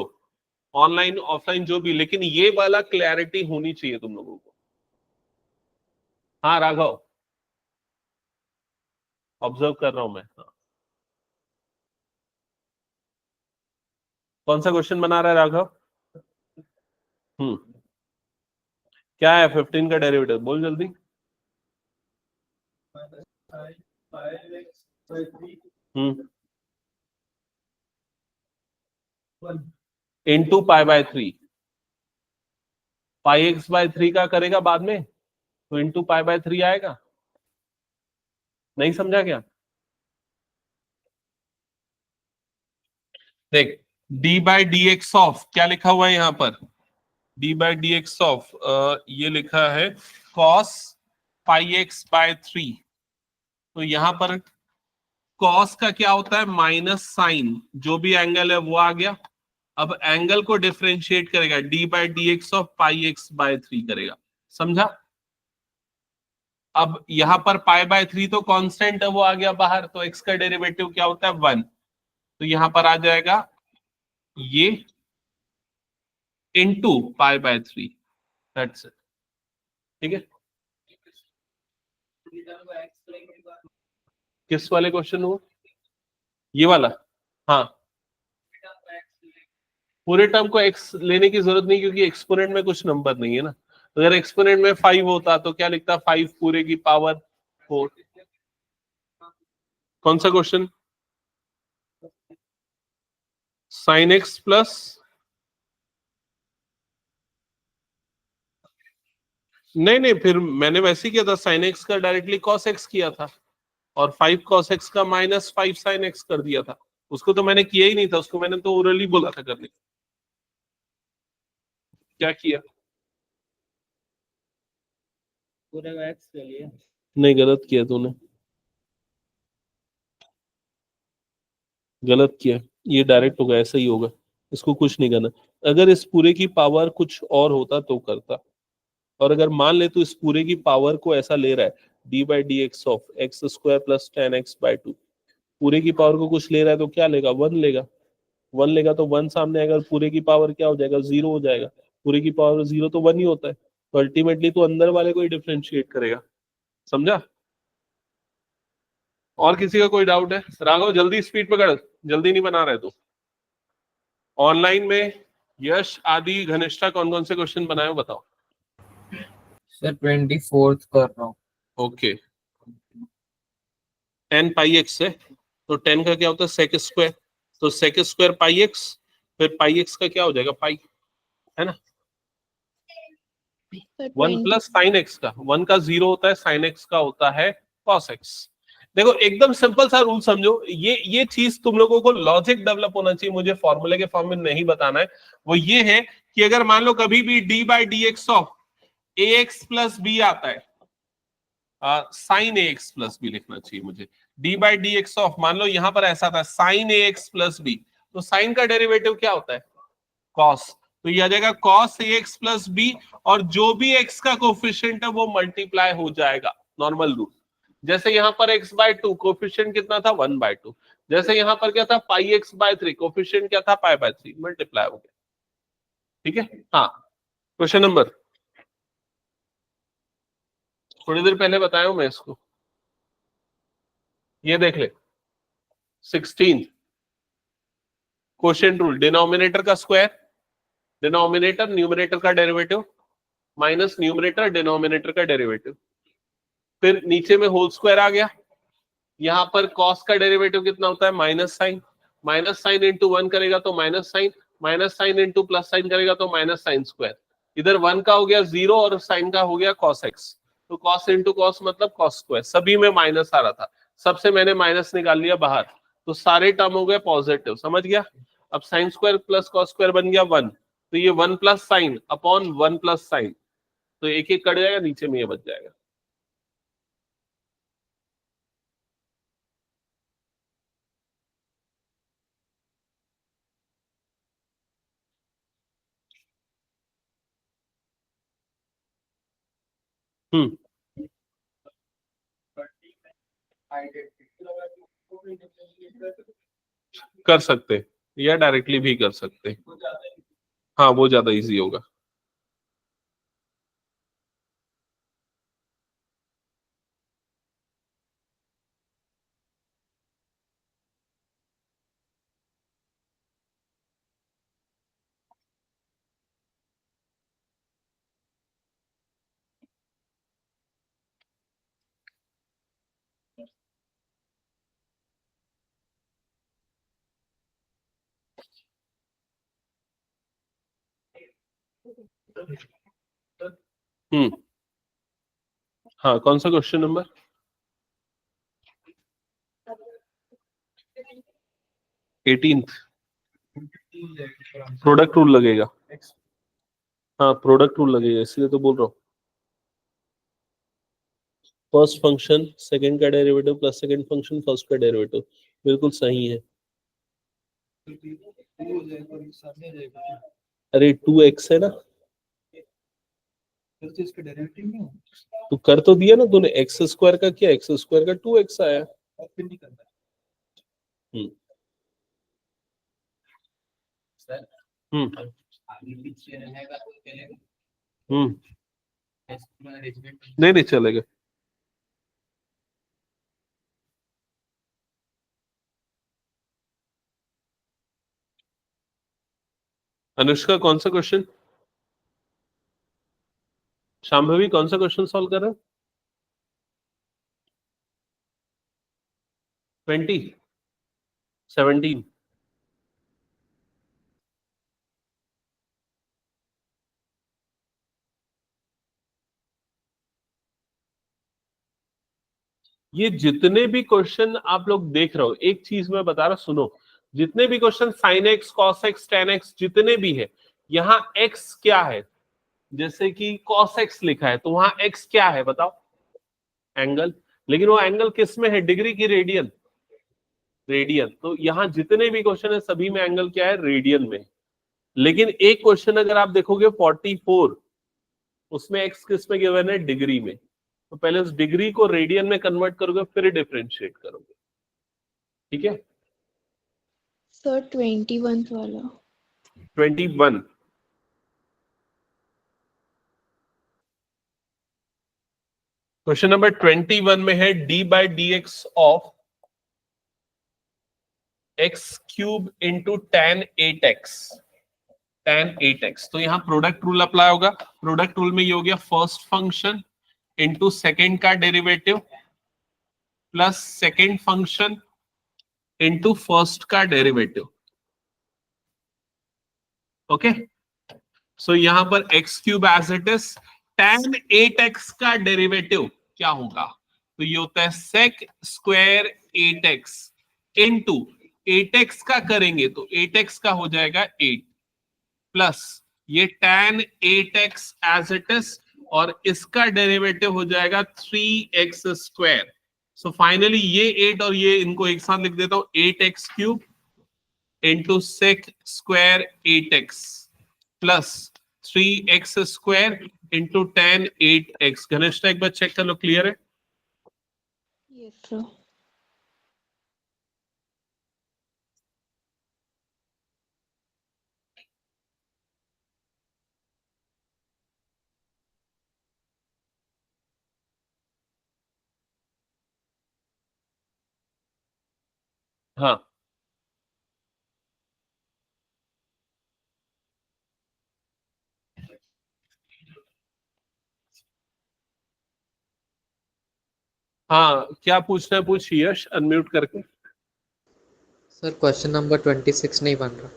ऑनलाइन ऑफलाइन जो भी, लेकिन ये वाला क्लैरिटी होनी चाहिए तुम लोगों को। हाँ राघव, ऑब्जर्व कर रहा हूं मैं। हाँ। कौन सा क्वेश्चन बना रहा है राघव? क्या है 15 का डेरिवेटिव, बोल जल्दी। इंटू π/3, πx/3 का करेगा बाद में, तो इंटू π/3 आएगा। नहीं समझा क्या? देख, D by D x of क्या लिखा हुआ है यहाँ पर, D by D x of ये लिखा है cos πx/3। तो यहां पर cos का क्या होता है माइनस साइन, जो भी एंगल है वो आ गया। अब एंगल को डिफरेंशिएट करेगा, D by D x of πx/3 करेगा। समझा? अब यहां पर π/3 तो कांस्टेंट है, वो आ गया बाहर, तो x का डेरिवेटिव क्या होता है 1। तो यहां पर आ जाएगा ये इंटू π/3, दैट्स इट। ठीक है, किस वाले क्वेश्चन हो, ये वाला? हाँ, पूरे टर्म को x लेने की जरूरत नहीं, क्योंकि एक्सपोनेंट में कुछ नंबर नहीं है ना। अगर एक्सपोनेंट में 5 होता तो क्या लिखता, 5 पूरे की पावर 4। कौन सा क्वेश्चन? साइन एक्स प्लस, नहीं फिर मैंने वैसे ही किया था, साइन एक्स का डायरेक्टली कॉस एक्स किया था, और 5 cos x का माइनस 5 sin x कर दिया था। उसको तो मैंने किया ही नहीं था, उसको मैंने तो ओरली बोला था करने। क्या किया? पूरे x के लिए नहीं, गलत किया तूने, गलत किया। ये डायरेक्ट होगा, ऐसा ही होगा, इसको कुछ नहीं करना। अगर इस पूरे की पावर कुछ और होता तो करता, और अगर मान ले तो इस पूरे की पावर को ऐसा ले रहा है, d by D x of x square plus 10x/2, पूरे की पावर को कुछ ले रहा है तो क्या लेगा, 1 लेगा। 1 लेगा तो 1 सामने आएगा, पूरे की पावर क्या हो जाएगा, 0 हो जाएगा। पूरे की पावर 0 तो 1 ही होता है, तो अल्टीमेटली तो अंदर वाले को ही डिफरेंशिएट करेगा। समझा? और किसी का कोई डाउट है? राघव जल्दी स्पीड पकड़, जल्दी नहीं बना रहे तो। ऑनलाइन में यश आदि घनिष्ठा कौन कौन से क्वेश्चन बनाए हो बताओ। सर 24th कर रहा हूँ। ओके, 10 पाई एक्स है, तो 10 का क्या होता है सेक स्क्वायर, तो सेक स्क्वायर पाई एक्स, फिर पाई एक्स का क्या हो जाएगा पाई, है ना। 1 प्लस साइन एक्स का, 1 का 0 होता है, साइन एक्स का होता है कॉस एक्स। देखो एकदम सिंपल सा रूल समझो, ये चीज तुम लोगों को लॉजिक डेवलप होना चाहिए, मुझे फॉर्मूले के फॉर्म में नहीं बताना है। वो ये है कि अगर मान लो कभी भी d by D x of a x plus b आता है, sine a x plus b लिखना चाहिए मुझे, d by D x of, मान लो यहां पर ऐसा था sine a x plus b, तो साइन का डेरिवेटिव क्या होता है, कॉस, तो ये आ जाएगा cos a x plus b, और जो भी एक्स का कोफिशिएंट है वो मल्टीप्लाई हो जाएगा, नॉर्मल रूल। जैसे यहां पर एक्स बाय टू कोफिशिएंट कितना था 1/2, जैसे यहां पर क्या था पाई एक्स बाय 3 कोफिशिएंट क्या था पाई बाय 3, मल्टीप्लाई हो गया। ठीक है, हाँ क्वेश्चन नंबर, थोड़ी देर पहले बताया हूं मैं इसको, ये देख ले 16 क्वेश्चन रूल, डिनोमिनेटर का स्क्वायर, डिनोमिनेटर न्यूमरेटर का डेरिवेटिव माइनस न्यूमरेटर डिनोमिनेटर का डेरिवेटिव, फिर नीचे में होल स्क्वायर आ गया, यहां पर कॉस का डेरिवेटिव कितना होता है माइनस साइन इंटू 1 करेगा तो minus sine into plus sign करेगा तो माइनस साइन स्क्वायर, इधर 1 का हो गया 0 और साइन का हो गया कॉस एक्स, तो कॉस इंटू कॉस मतलब कॉस स्क्वायर, सभी में माइनस आ रहा था, सबसे मैंने माइनस निकाल लिया बाहर, तो सारे टर्म हो गए पॉजिटिव, समझ गया। अब sine square plus cos square बन गया 1, तो ये 1 plus sine upon 1 plus sign, तो एक एक कट जाएगा, नीचे में ये बच जाएगा। हम्म, कर सकते या डायरेक्टली भी कर सकते, हाँ वो ज्यादा इजी होगा। हम्म, हाँ कौन सा question number, 18th, product rule लगेगा, हाँ प्रोडक्ट रूल लगेगा, इसलिए तो बोल रहा हूँ, फर्स्ट फंक्शन सेकंड का derivative plus second function first का डेरिवेटिव, बिल्कुल सही है। अरे 2x है ना, तो इसका डेरिवेटिव नहीं हो, तो कर तो दिया ना तूने, एक्स स्क्वायर का क्या, एक्स स्क्वायर का 2x आया। और फिर नहीं करना हम्म सर, हम्म आगे पीछे रहेगा तो चलेगा, हम्म, इसमें अरेंजमेंट नहीं नहीं चलेगा। अनुष्का कौन सा क्वेश्चन, शांभवी कौन सा क्वेश्चन सॉल्व कर रहे हो, 20 17, ये जितने भी क्वेश्चन आप लोग देख रहे हो, एक चीज मैं बता रहा सुनो, जितने भी question sign x cos x ten x जितने भी है, यहाँ एक्स क्या है, जैसे कि कॉस एक्स लिखा है तो वहां एक्स क्या है बताओ, एंगल, लेकिन वो एंगल किस में है, डिग्री की रेडियन, रेडियन, तो यहाँ जितने भी क्वेश्चन है सभी में एंगल क्या है, रेडियन में। लेकिन एक क्वेश्चन अगर आप देखोगे 44, उसमें एक्स किस में गिवन है, डिग्री में, तो पहले उस डिग्री को रेडियन में कन्वर्ट करोगे फिर डिफरेंशिएट करोगे, ठीक है। सर 21 वाला 21, क्वेश्चन नंबर 21 में है d by D x of x cube into tan eight x, तो यहां प्रोडक्ट रूल अप्लाई होगा, प्रोडक्ट रूल में ये हो गया फर्स्ट फंक्शन इंटू सेकेंड का derivative plus second function into first का डेरिवेटिव, ओके। सो यहां पर x cube as it is, tan eight x का डेरिवेटिव क्या होगा, तो ये होता है sec square 8x into 8x का करेंगे तो 8x का हो जाएगा 8 प्लस ये tan 8x as it is और इसका डेरिवेटिव हो जाएगा 3x स्क्वायर। सो फाइनली ये 8 और ये इनको एक साथ लिख देता हूं 8x cube into sec square 8x plus 3x square into tan 8x। घनिष्ठा एक बार चेक कर लो, क्लियर है? Yes, sir. हाँ हाँ, क्या पूछना है पूछ यश, अनम्यूट करके। सर क्वेश्चन नंबर 26 नहीं बन रहा।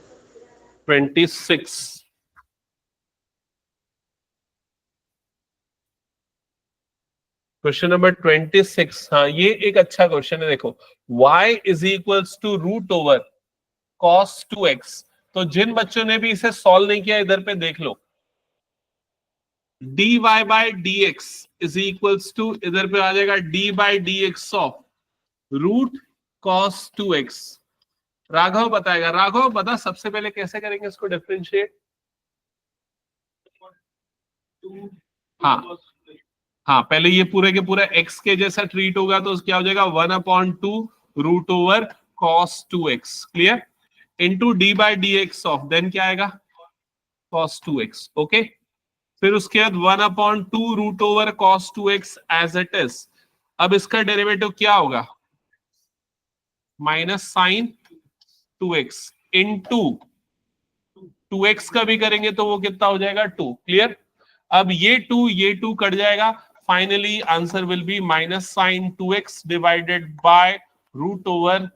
26 क्वेश्चन नंबर 26, हाँ ये एक अच्छा क्वेश्चन है। देखो y is equals to root over cos 2x। तो जिन बच्चों ने भी इसे सॉल्व नहीं किया इधर पे देख लो, dy by dx is equals to, इधर पे आ जाएगा d by dx of root cos 2x। Raghav बताएगा। राघव बता सबसे पहले कैसे करेंगे इसको डिफरेंशिएट? हाँ हाँ, पहले ये पूरे के पूरा x के जैसा ट्रीट होगा तो क्या हो जाएगा 1/2 root over cos 2x, clear, into d by D x of, then क्या आएगा cos 2x। ओके, फिर उसके बाद 1/2 root over cos 2x as it is. अब इसका डेरिवेटिव क्या होगा minus sine 2x into 2x का भी करेंगे तो वो कितना हो जाएगा 2, क्लियर। अब ये 2 कट जाएगा, finally answer will be minus sine 2x divided by root over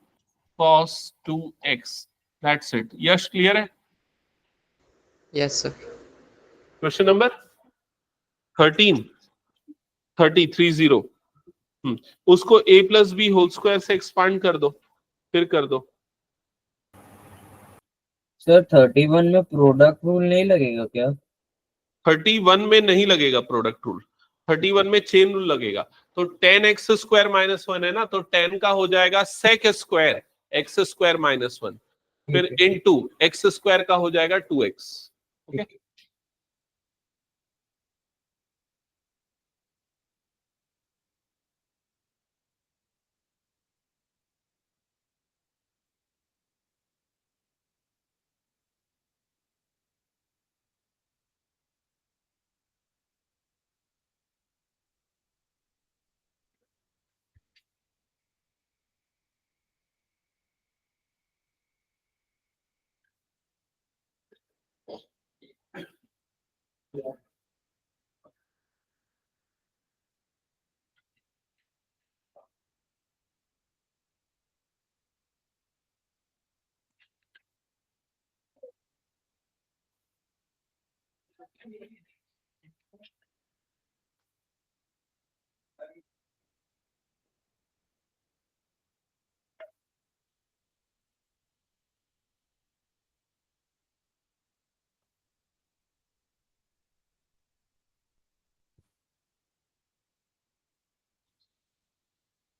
cos 2x। That's it. Yash clear है? Yes sir. क्वेश्चन नंबर 30 उसको a plus b whole square से एक्सपांड कर दो, फिर कर दो। सर 31 में प्रोडक्ट रूल नहीं लगेगा क्या? 31 में नहीं लगेगा प्रोडक्ट रूल, 31 में चेन रूल लगेगा। तो 10x स्क्वायर माइनस 1 है ना, तो 10 का हो जाएगा sec square x square minus 1, फिर इनटू x स्क्वायर का हो जाएगा 2x। ओके,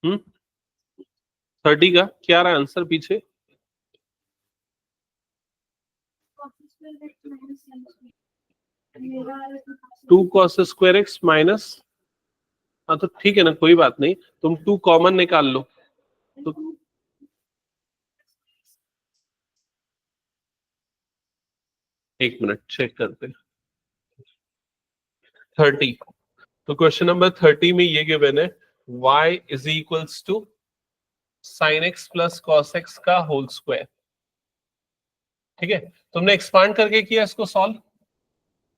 हम्म 30 का क्या रहा आंसर पीछे? Two cos square x minus, हाँ तो ठीक है ना, कोई बात नहीं, तुम 2 कॉमन निकाल लो तो एक मिनट चेक करते हैं। 30, तो क्वेश्चन नंबर 30 में ये गिवन है y is equals to sine x plus cos x का होल स्क्वायर। ठीक है, तुमने एक्सपांड करके किया इसको solve.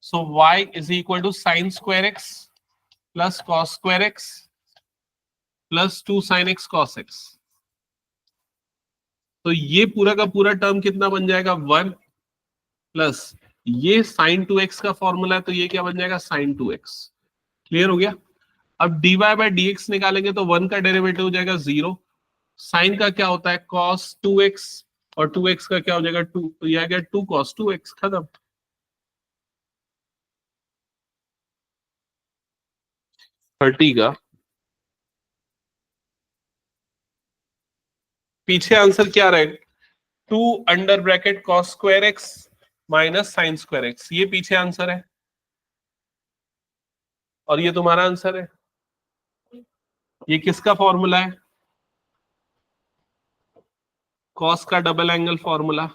So y is equal to sine square x plus cos square x plus 2 sine x cos x. तो ये पूरा का पूरा टर्म कितना बन जाएगा 1 प्लस ये साइन 2x का फॉर्मूला है तो ये क्या बन जाएगा साइन 2x। क्लियर हो गया? अब dy बाय dx निकालेंगे तो 1 का डेरिवेटिव हो जाएगा 0, साइन का क्या होता है cos 2x, और 2x का क्या हो जाएगा 2, तो यह आ गया 2 cos 2x, खत्म। थर्टी का पीछे आंसर क्या रहेगा, 2 under bracket cos square x minus sine square x, ये पीछे आंसर है, और ये तुम्हारा आंसर है। ये किसका फॉर्मूला है, cos का डबल एंगल फॉर्मूला।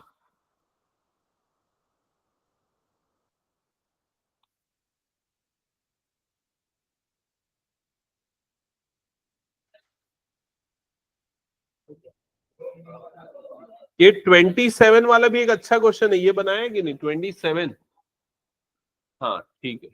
ये 27 वाला भी एक अच्छा क्वेश्चन है, ये बनाया कि नहीं 27? हाँ ठीक है।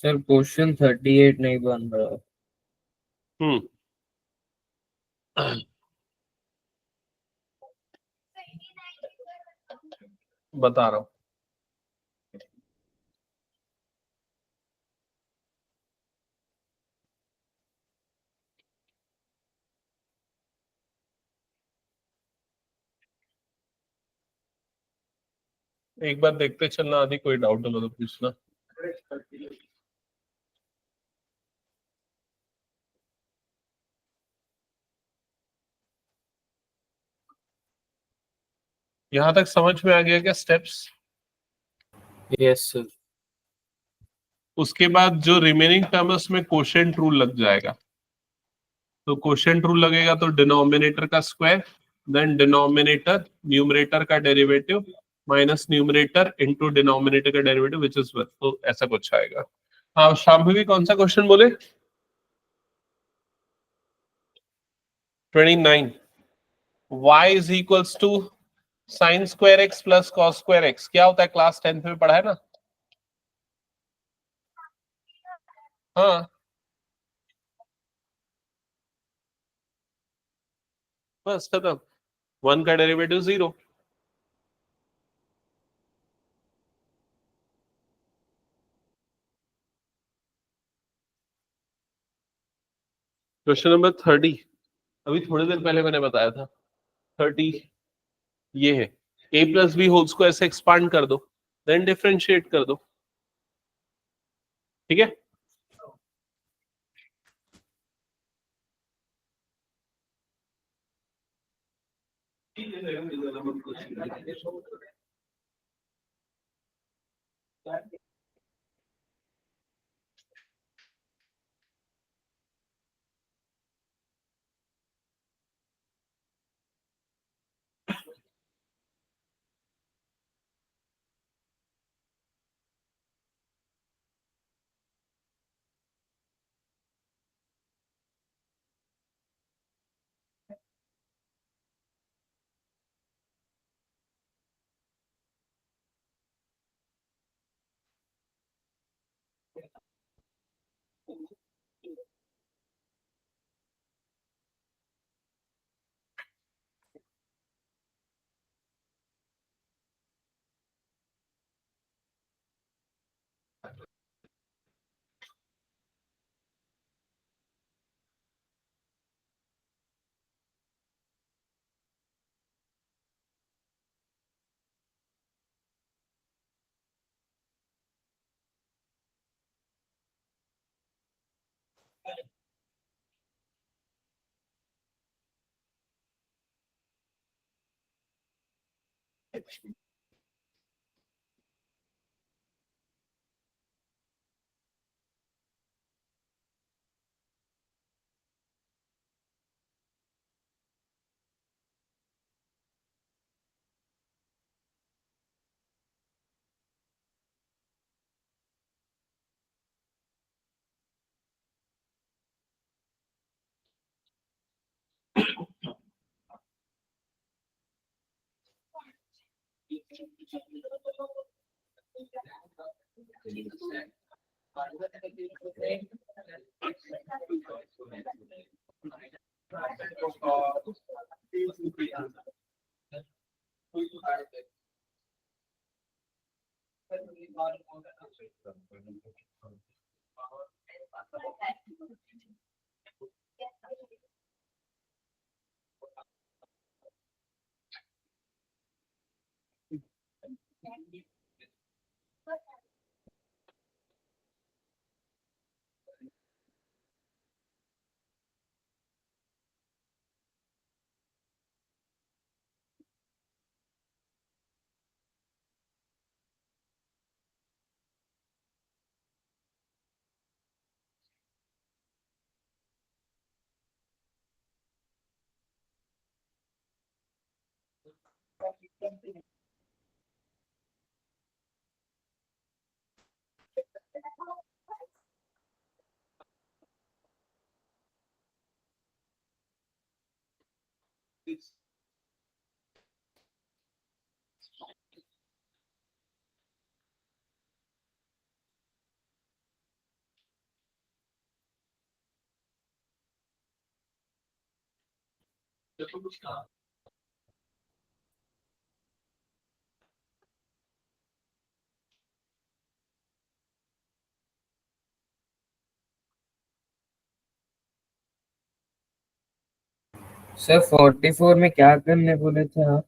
सर क्वेश्चन 38 नहीं बन रहा। हम्म, बता रहा हूं। एक बार देखते चलना, आदि कोई डाउट हो तो पूछना। यहां तक समझ में आ गया क्या स्टेप्स? Yes sir. उसके बाद जो रिमेनिंग टर्म है उसमें कोशेंट रूल लग जाएगा। तो कोशेंट रूल लगेगा तो डिनोमिनेटर का स्क्वायर, देन डिनोमिनेटर न्यूमरेटर का derivative minus numerator into denominator का डेरिवेटिव विच इज 1, तो ऐसा कुछ आएगा। हाँ शाम्भवी कौन सा क्वेश्चन बोले? 29, y is equals to sine square x plus cos square x, क्या होता है क्लास 10th में पढ़ा है ना? हाँ बस खत्म, 1 का डेरिवेटिव 0। क्वेश्चन नंबर 30, अभी थोड़ी देर पहले मैंने बताया था। 30 ये है, a प्लस बी होल्स को ऐसे एक्सपांड कर दो, देन डिफरेंशिएट कर दो, ठीक है। सर 44 में क्या करने बोले थे आप?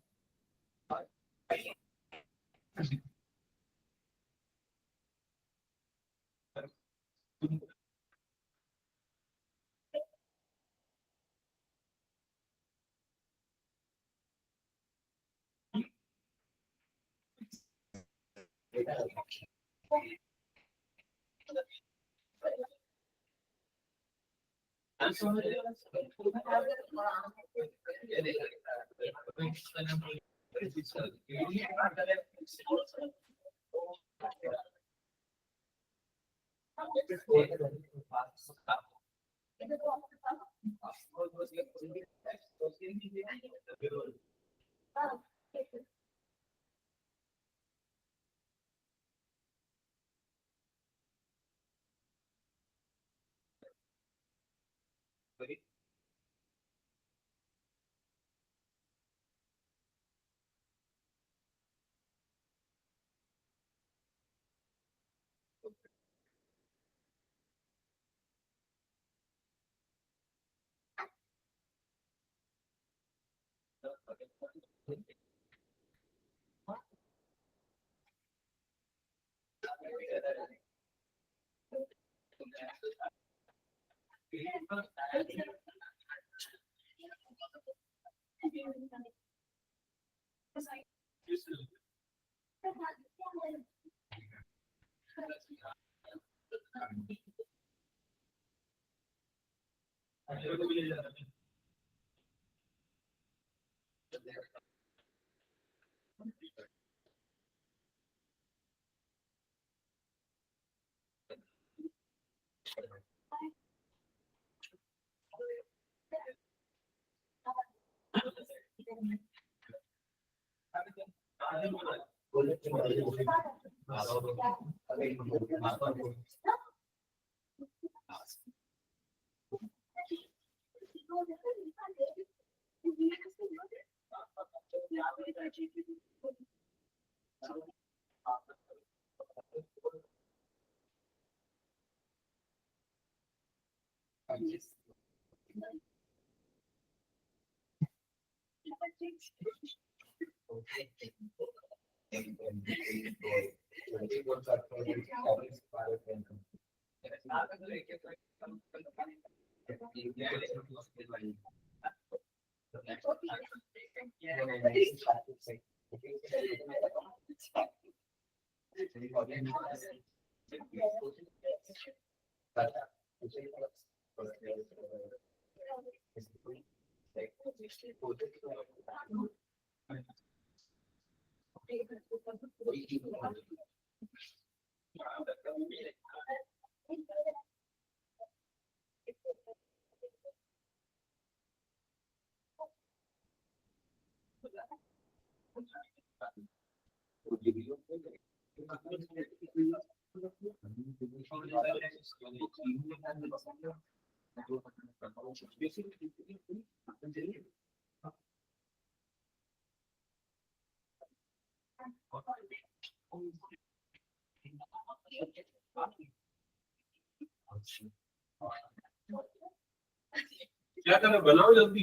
क्या करना, बनाओ जल्दी।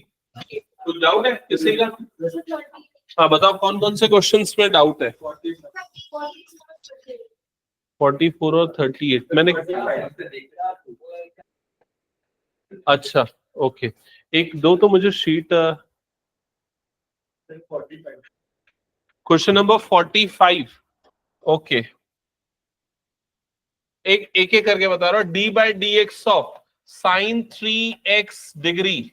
कुछ डाउट है किसी का? हाँ बताओ कौन कौन से क्वेश्चंस में डाउट है? 44 और 38 मैंने, अच्छा ओके, एक दो तो मुझे शीट, क्वेश्चन नंबर 45, ओके एक एक करके बता रहा हूं। D by D x of sine 3x degree,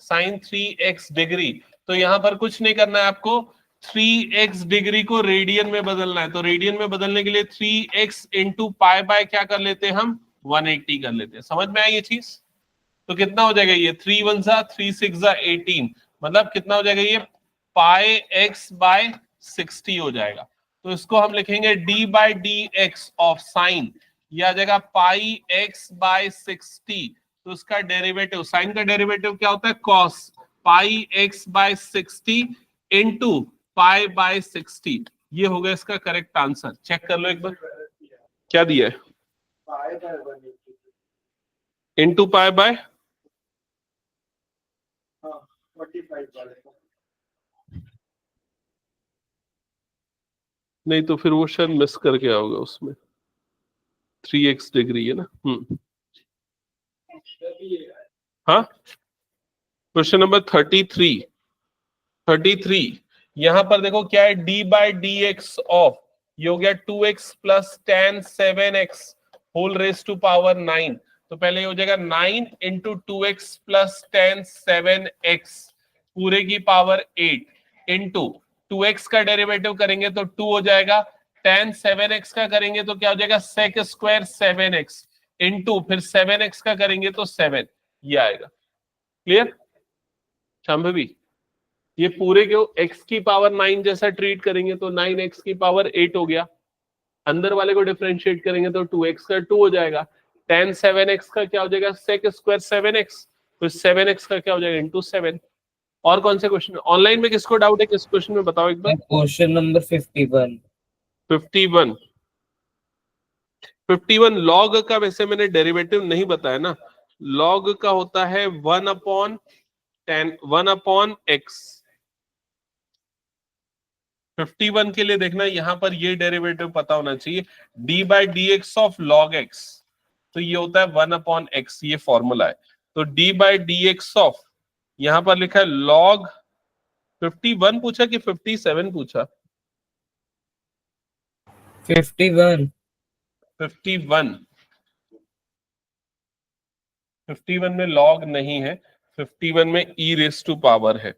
sine 3x degree, तो यहां पर कुछ नहीं करना है आपको, 3x डिग्री को रेडियन में बदलना है। तो रेडियन में बदलने के लिए 3x इंटू पाई बाय क्या कर लेते हैं हम, 180 कर लेते हैं। समझ में आई ये चीज? तो कितना हो जाएगा ये, 3 1 जा 3 6 जा 18, मतलब कितना हो जाएगा ये, पाई एक्स बाय 60 हो जाएगा। तो इसको हम लिखेंगे D by D x of sign, ये आ जाएगा पाई एक्स बाय 60। तो उसका डेरिवेटिव, साइन का डेरिवेटिव क्या होता है, cos pi x by 60 into pi by 60। ये हो गया इसका करेक्ट आंसर। चेक कर लो एक बार क्या दिया है, इंटू पाई बाय, नहीं तो फिर वो शायद मिस करके आओगे उसमें, 3x डिग्री है ना। हाँ क्वेश्चन नंबर 33 यहां पर देखो क्या है, d by D x of, ये हो गया 2x plus ten 7x whole raise to power 9। तो पहले ये हो जाएगा 9 into 2x plus ten 7x पूरे की पावर 8 इंटू 2x का डेरिवेटिव करेंगे तो 2 हो जाएगा, टेन 7x का करेंगे तो क्या हो जाएगा, सेक स्क्वायर 7x इंटू फिर 7x का करेंगे तो 7, ये आएगा। क्लियर शांभवी? ये पूरे को x की पावर 9 जैसा ट्रीट करेंगे तो 9x की पावर 8 हो गया, अंदर वाले को डिफरेंशिएट करेंगे तो 2x का 2 हो जाएगा, tan 7x का क्या हो जाएगा, sec स्क्वायर 7x, तो 7x का क्या हो जाएगा इंटू 7। और कौन से क्वेश्चन ऑनलाइन में किसको डाउट है, किस क्वेश्चन में बताओ एक बार। क्वेश्चन नंबर 51 लॉग का वैसे मैंने डेरिवेटिव नहीं बताया ना, लॉग का होता है 1/x। 51 के लिए देखना यहां पर ये डेरिवेटिव पता होना चाहिए, d by D x of log x, तो ये होता है 1/x, ये फॉर्मूला है। तो d by D x of, यहां पर लिखा है लॉग, 51 पूछा कि 57 पूछा, 51 51 में लॉग नहीं है, 51 में e रेस टू पावर है।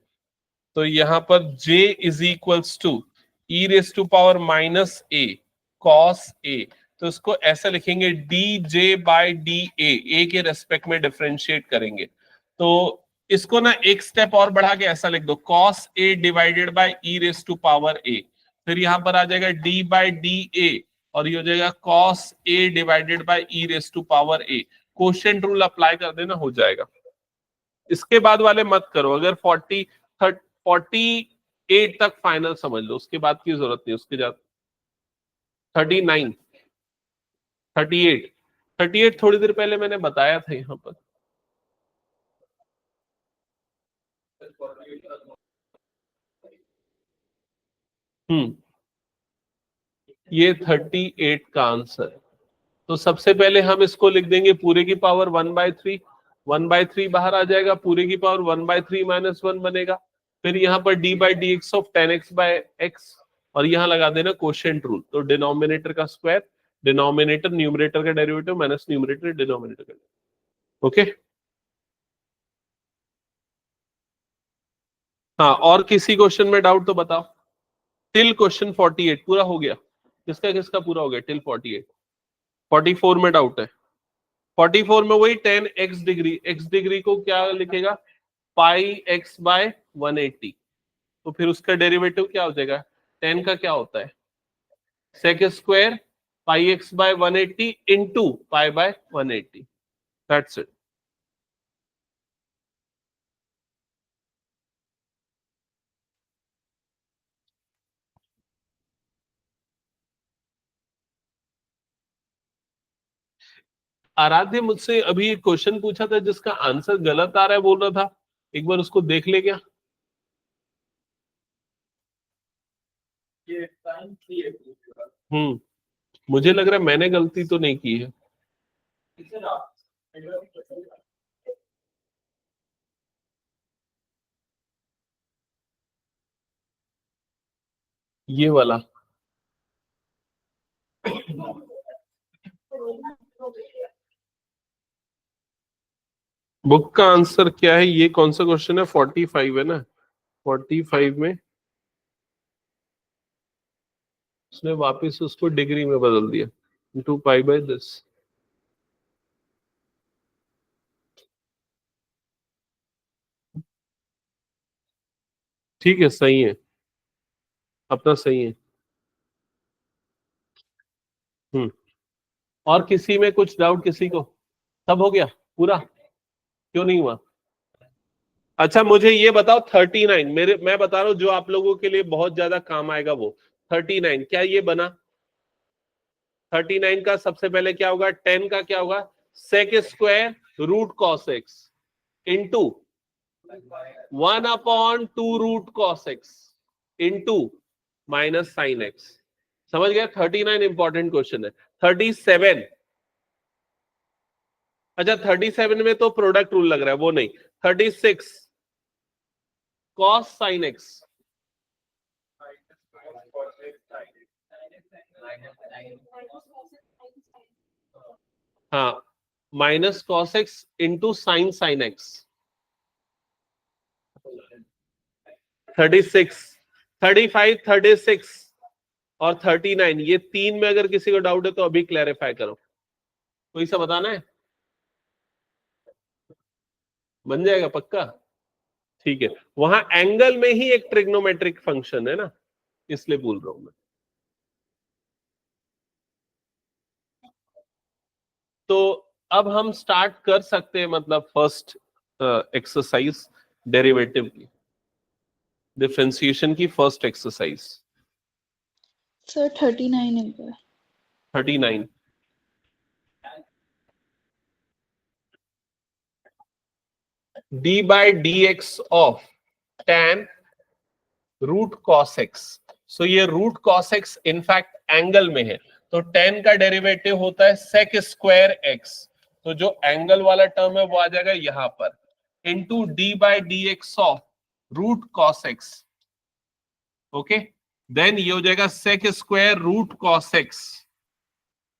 तो यहां पर j is equals to e raise to power minus a cos a, तो इसको ऐसा लिखेंगे dj बाई डी ए के रेस्पेक्ट में डिफरेंशिएट करेंगे। तो इसको ना एक स्टेप और बढ़ा के ऐसा लिख दो, cos a divided by e raise to power a, फिर यहां पर आ जाएगा d बाई डी ए और ये हो जाएगा cos a divided by e raise to power a। Quotient rule apply कर देना, हो जाएगा। इसके बाद वाले मत करो, अगर 48 तक फाइनल समझ लो, उसके बाद की जरूरत नहीं, उसके बाद 39 38 थोड़ी देर पहले मैंने बताया था यहां पर। ये 38 का आंसर। तो सबसे पहले हम इसको लिख देंगे पूरे की पावर 1/3, 1/3 बाहर आ जाएगा, पूरे की पावर 1/3 - 1 बनेगा। फिर यहाँ पर d/dx ऑफ 10x/x और यहाँ लगा देना कोशेंट रूल। तो डिनोमिनेटर का स्क्वायर, डिनोमिनेटर न्यूमरेटर का डेरिवेटिव माइनस न्यूमरेटर डिनोमिनेटर का। ओके हाँ, और किसी क्वेश्चन में डाउट तो बताओ। टिल क्वेश्चन 48 पूरा हो गया। किसका किसका पूरा हो गया टिल 48? 44 में डाउट है। 44 में वही 10x डिग्री, x डिग्री को क्या लिखेगा? पाई x/180। तो फिर उसका डेरिवेटिव क्या हो जाएगा? 10 का क्या होता है? Sec square pi x/180 into पाई/180। That's it. आराध्य मुझसे अभी एक क्वेश्चन पूछा था जिसका आंसर गलत आ रहा है बोल रहा था, एक बार उसको देख ले क्या? मुझे लग रहा है मैंने गलती तो नहीं की है। ये वाला बुक का आंसर क्या है? ये कौन सा क्वेश्चन है? 45 है ना? 45 में उसने वापस उसको डिग्री में बदल दिया, इंटू पाई/दिस। ठीक है, सही है, अपना सही है। और किसी में कुछ डाउट? किसी को सब हो गया पूरा? क्यों नहीं हुआ? अच्छा मुझे ये बताओ 39, मैं बता रहा हूं जो आप लोगों के लिए बहुत ज्यादा काम आएगा वो 39। क्या ये बना? 39 का सबसे पहले क्या होगा? 10 का क्या होगा? Sec square root cos x into 1/2 root cos x into minus sine x. समझ गया? 39 इंपॉर्टेंट क्वेश्चन है। 37, अच्छा 37 में तो प्रोडक्ट रूल लग रहा है, वो नहीं। 36 कॉस साइन एक्स, हाँ minus cos x into sine sine x. 36, 35, 36 और 39, ये तीन में अगर किसी को डाउट है तो अभी क्लैरिफाई करो। कोई सा बताना है? बन जाएगा पक्का? ठीक है, वहां एंगल में ही एक ट्रिग्नोमेट्रिक फंक्शन है ना, इसलिए बोल रहा हूं मैं। तो अब हम स्टार्ट कर सकते हैं, मतलब फर्स्ट एक्सरसाइज डेरिवेटिव की, डिफरेंशिएशन की फर्स्ट एक्सरसाइज। सर 39 है क्या? 39 d/dx of tan root cos x। So ये root cos x in fact angle में है, तो tan का डेरिवेटिव होता है sec स्क्वायर x। तो जो एंगल वाला टर्म है वो आ जाएगा यहां पर, into d/dx of root cos x। Okay, then ये हो जाएगा sec square root cos x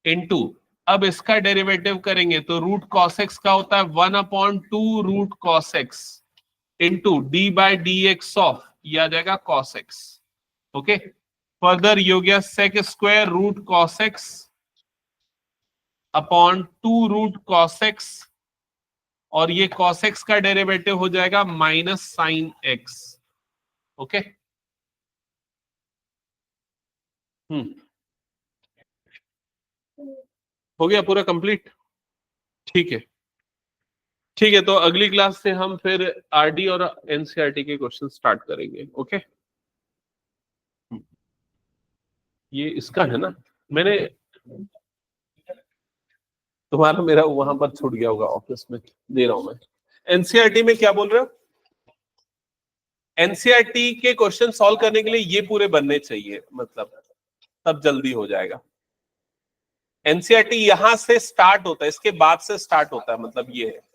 into, अब इसका डेरिवेटिव करेंगे तो रूट cos x का होता है 1/2 root cos x into d/dx of, ये आ जाएगा cos x। ओके, फर्दर ये हो गया sec square root cos x upon 2 root cos x, और ये cos x का डेरिवेटिव हो जाएगा माइनस साइन x। ओके, हो गया पूरा कंप्लीट? ठीक है, ठीक है, तो अगली क्लास से हम फिर आरडी और एनसीईआरटी के क्वेश्चन स्टार्ट करेंगे। ओके, ये इसका है ना, मैंने तुम्हारा मेरा वहां पर छूट गया होगा, ऑफिस में दे रहा हूं मैं। एनसीईआरटी में क्या बोल रहे हो? एनसीईआरटी के क्वेश्चन सॉल्व करने के लिए ये पूरे बनने चाहिए, मतलब तब जल्दी हो जाएगा। एनसीईआरटी यहां से स्टार्ट होता है, इसके बाद से स्टार्ट होता है, मतलब ये है।